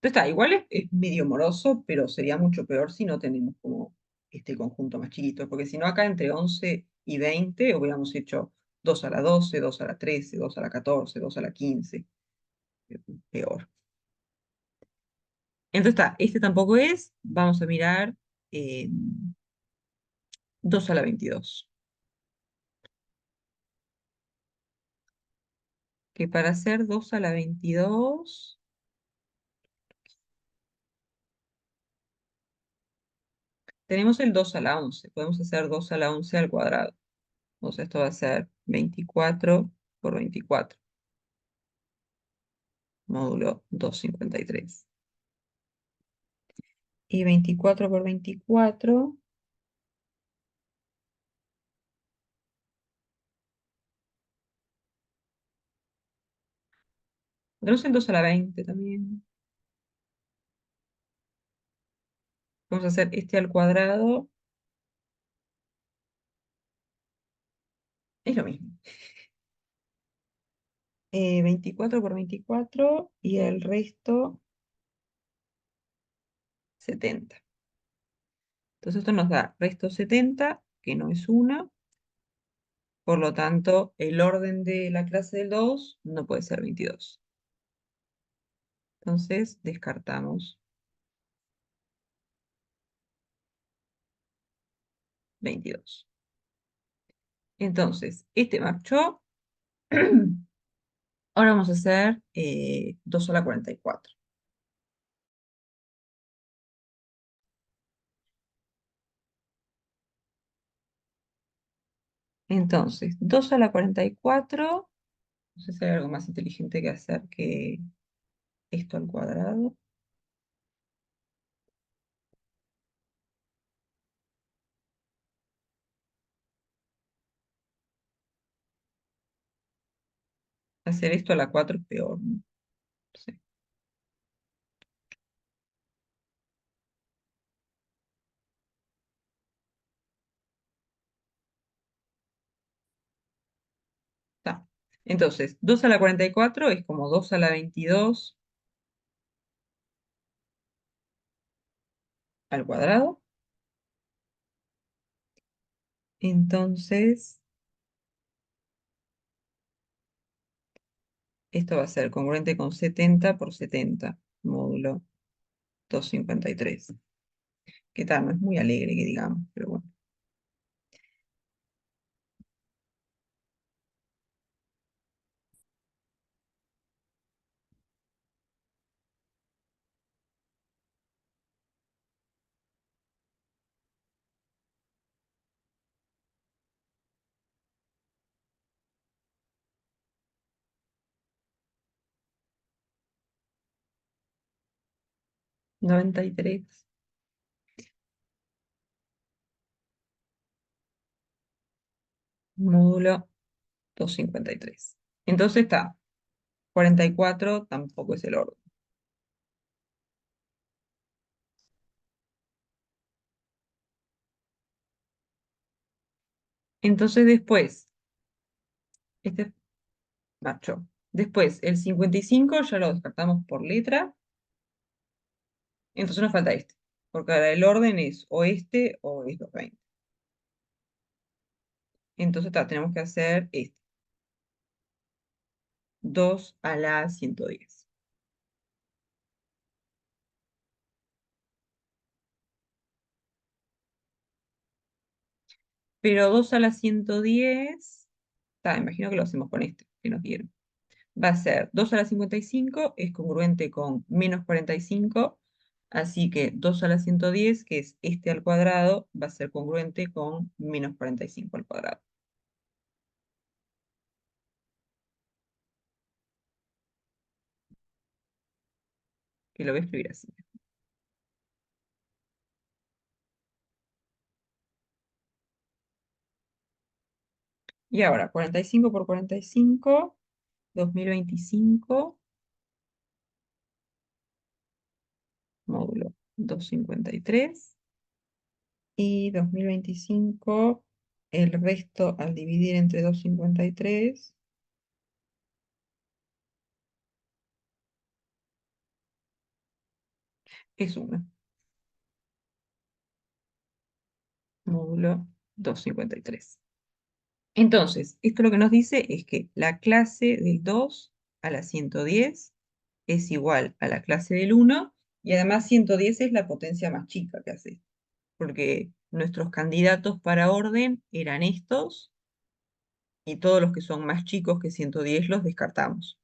Entonces está, igual es medio moroso, pero sería mucho peor si no tenemos como este conjunto más chiquito, porque si no acá entre 11 y 20 hubiéramos hecho 2 a la 12, 2 a la 13, 2 a la 14, 2 a la 15. Peor. Entonces está, este tampoco es, vamos a mirar 2 a la 22. Que para hacer 2 a la 22, tenemos el 2 a la 11. Podemos hacer 2 a la 11 al cuadrado. Entonces esto va a ser 24 por 24, módulo 253. Y 24 por 24, tenemos el 2 a la 20 también. Vamos a hacer este al cuadrado. Es lo mismo. 24 por 24 y el resto 70. Entonces esto nos da resto 70, que no es 1. Por lo tanto, el orden de la clase del 2 no puede ser 22. Entonces, descartamos 22. Entonces, este marchó. Ahora vamos a hacer 2 a la 44. Entonces, 2 a la 44. No sé si hay algo más inteligente que hacer que esto al cuadrado. Hacer esto a la 4 es peor, ¿no? Sí. Está. Entonces, 2 a la 44 es como 2 a la 22 al cuadrado. Entonces, esto va a ser congruente con 70 por 70, módulo 253. ¿Qué tal? No es muy alegre que digamos, pero bueno. Noventa y tres, módulo 253. Entonces está, 44 tampoco es el orden. Entonces después, este marchó. Después, el 55 ya lo descartamos por letra. Entonces nos falta este. Porque ahora el orden es o este o es 220. Entonces tenemos que hacer este. 2 a la 110. Pero 2 a la 110, imagino que lo hacemos con este que nos dieron. Va a ser 2 a la 55, es congruente con menos 45, así que 2 a la 110, que es este al cuadrado, va a ser congruente con menos 45 al cuadrado. Que lo voy a escribir así. Y ahora, 45 por 45, 2025. 253. Y 2025, el resto al dividir entre 253 es 1. Módulo 253. Entonces, esto lo que nos dice es que la clase del 2 a la 110 es igual a la clase del 1 y además 110 es la potencia más chica que hace, porque nuestros candidatos para orden eran estos y todos los que son más chicos que 110 los descartamos.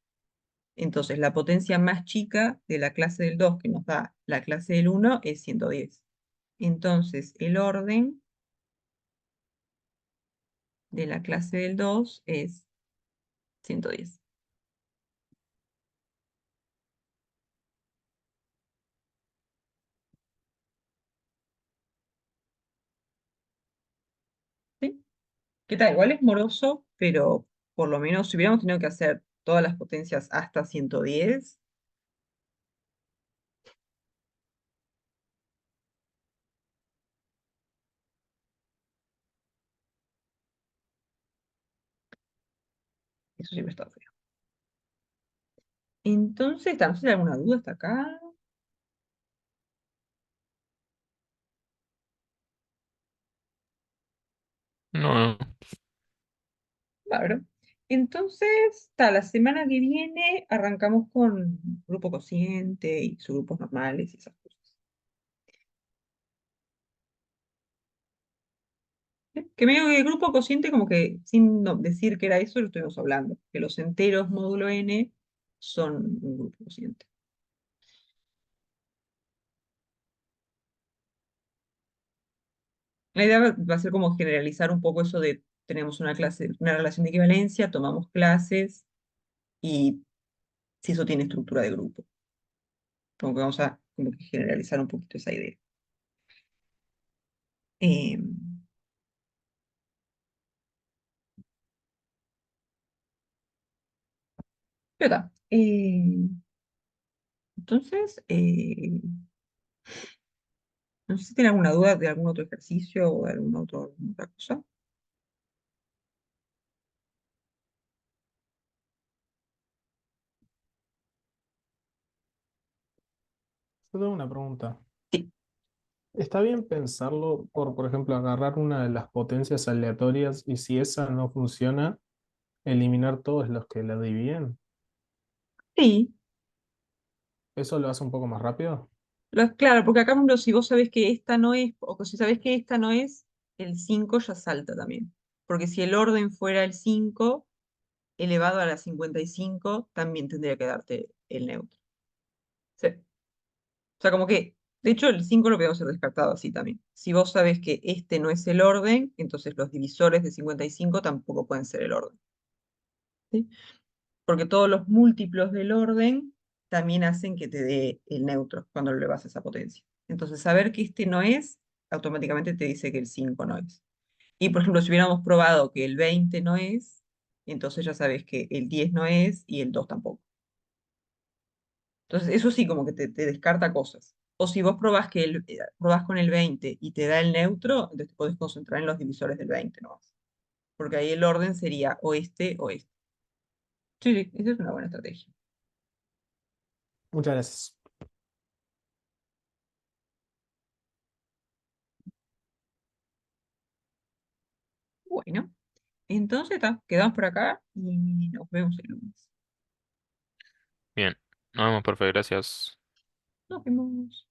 Entonces, la potencia más chica de la clase del 2 que nos da la clase del 1 es 110. Entonces, el orden de la clase del 2 es 110. ¿Sí? ¿Qué tal? Igual es moroso, pero por lo menos si hubiéramos tenido que hacer todas las potencias hasta 110, eso sí hubiera estado feo. Entonces, no sé si hay alguna duda hasta acá. No, no. Claro. Entonces, la semana que viene arrancamos con grupo cociente y subgrupos normales y esas cosas. ¿Sí? Que medio que el grupo cociente, como que sin decir que era eso, lo estuvimos hablando, que los enteros módulo n son un grupo cociente. La idea va a ser como generalizar un poco eso de tenemos una clase, una relación de equivalencia, tomamos clases y si eso tiene estructura de grupo. Como que vamos a como que generalizar un poquito esa idea. Eh, pero está. Entonces, no sé si tienen alguna duda de algún otro ejercicio o de alguna otra cosa. Yo tengo una pregunta. Sí, ¿Está bien pensarlo por ejemplo, agarrar una de las potencias aleatorias y si esa no funciona, eliminar todos los que la dividen? sí. ¿Eso lo hace un poco más rápido? Claro, porque acá, por ejemplo, si vos sabés que esta no es, o que si sabés que esta no es, el 5 ya salta también. Porque si el orden fuera el 5 elevado a la 55 también tendría que darte el neutro. Sí. O sea, como que, de hecho, el 5 lo podemos haber descartado así también. Si vos sabés que este no es el orden, entonces los divisores de 55 tampoco pueden ser el orden. ¿Sí? Porque todos los múltiplos del orden también hacen que te dé el neutro cuando lo elevas a esa potencia. Entonces, saber que este no es, automáticamente te dice que el 5 no es. Y, por ejemplo, si hubiéramos probado que el 20 no es, entonces ya sabes que el 10 no es y el 2 tampoco. Entonces, eso sí, como que te descarta cosas. O si vos probás con el 20 y te da el neutro, entonces te podés concentrar en los divisores del 20 nomás. Porque ahí el orden sería o este o este. Sí, sí, esa es una buena estrategia. Muchas gracias. Bueno, entonces quedamos por acá y nos vemos el lunes. Bien. Nos vemos, perfecto, gracias. Nos vemos.